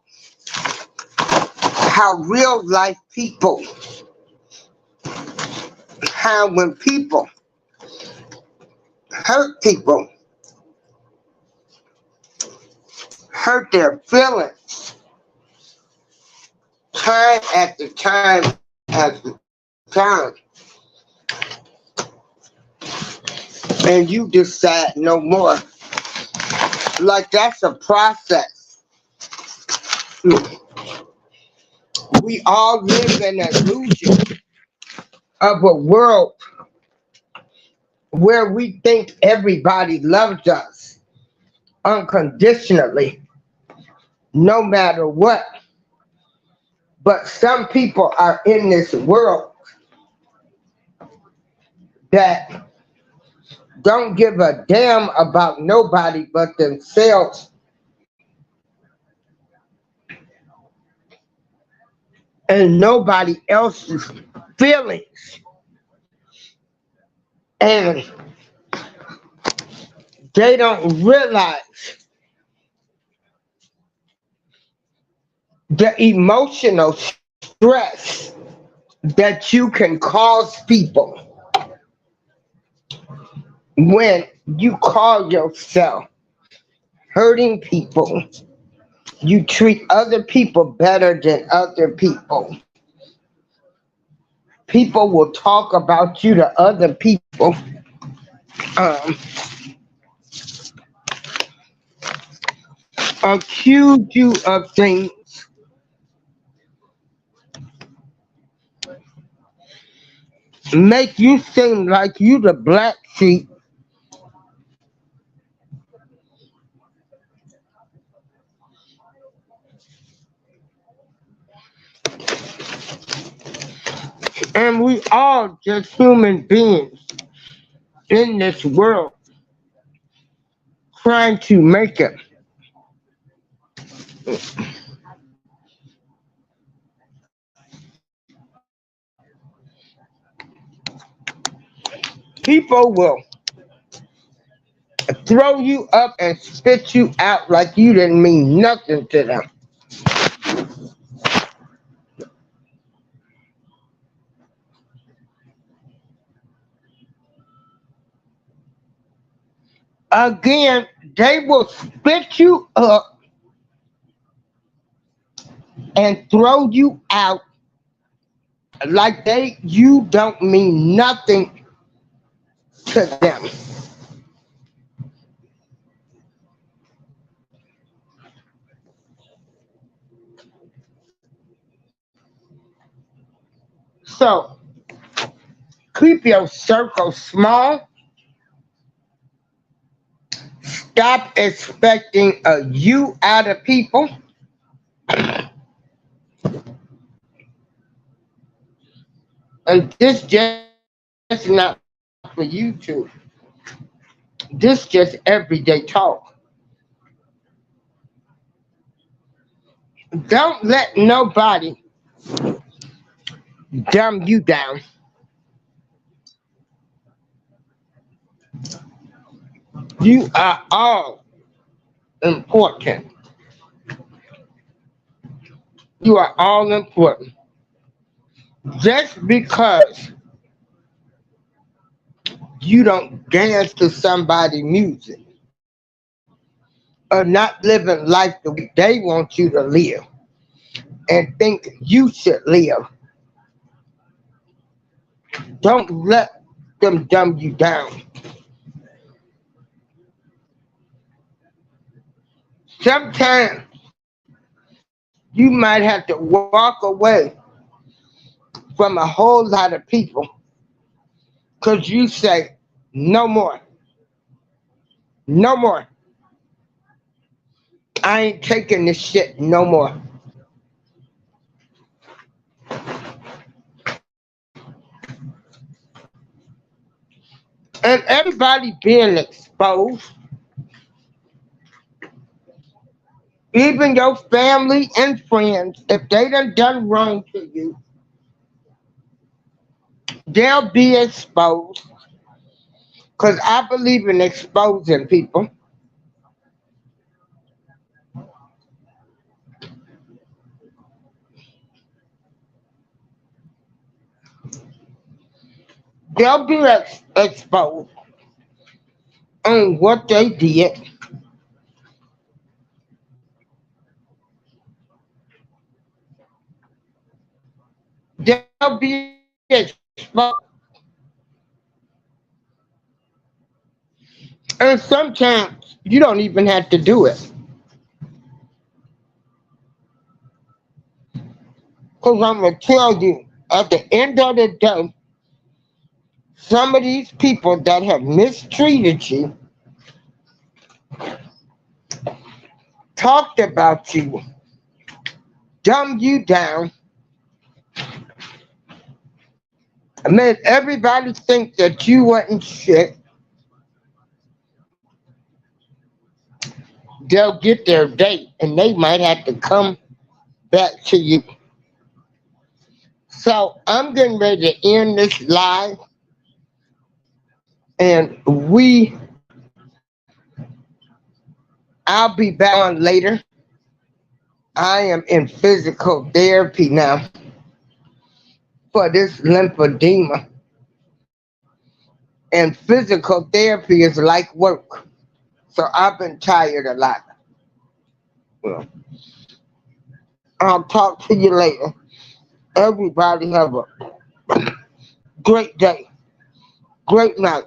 how real life people, how when people hurt people, hurt their feelings, time after time after time, and you decide no more. Like that's a process. We all live in an illusion of a world where we think everybody loves us unconditionally, no matter what. But some people are in this world that don't give a damn about nobody but themselves. And nobody else's feelings. And they don't realize the emotional stress that you can cause people when you call yourself hurting people You treat other people better than other people. People will talk about you to other people, um, accuse you of things, make you seem like you the black sheep, and we all just human beings in this world trying to make it. People will throw you up and spit you out like you didn't mean nothing to them. Again, they will spit you up and throw you out like you don't mean nothing to them. So keep your circle small. Stop expecting a you out of people. And this just not for YouTube. This just everyday talk. Don't let nobody dumb you down. You are all important. You are all important. Just because you don't dance to somebody's music or not living life the way they want you to live and think you should live, don't let them dumb you down. Sometimes you might have to walk away from a whole lot of people because you say, no more, no more. I ain't taking this shit no more. And everybody being exposed, even your family and friends, if they done wrong to you, they'll be exposed. Because I believe in exposing people. They'll be exposed on what they did. They'll be exposed. And sometimes you don't even have to do it. Because I'm going to tell you, at the end of the day, some of these people that have mistreated you, talked about you, dumbed you down, made everybody think that you wasn't shit, they'll get their date and they might have to come back to you. So I'm getting ready to end this live, and I'll be back on later. I am in physical therapy now for this lymphedema. And physical therapy is like work. So I've been tired a lot. Well, I'll talk to you later. Everybody have a great day, great night.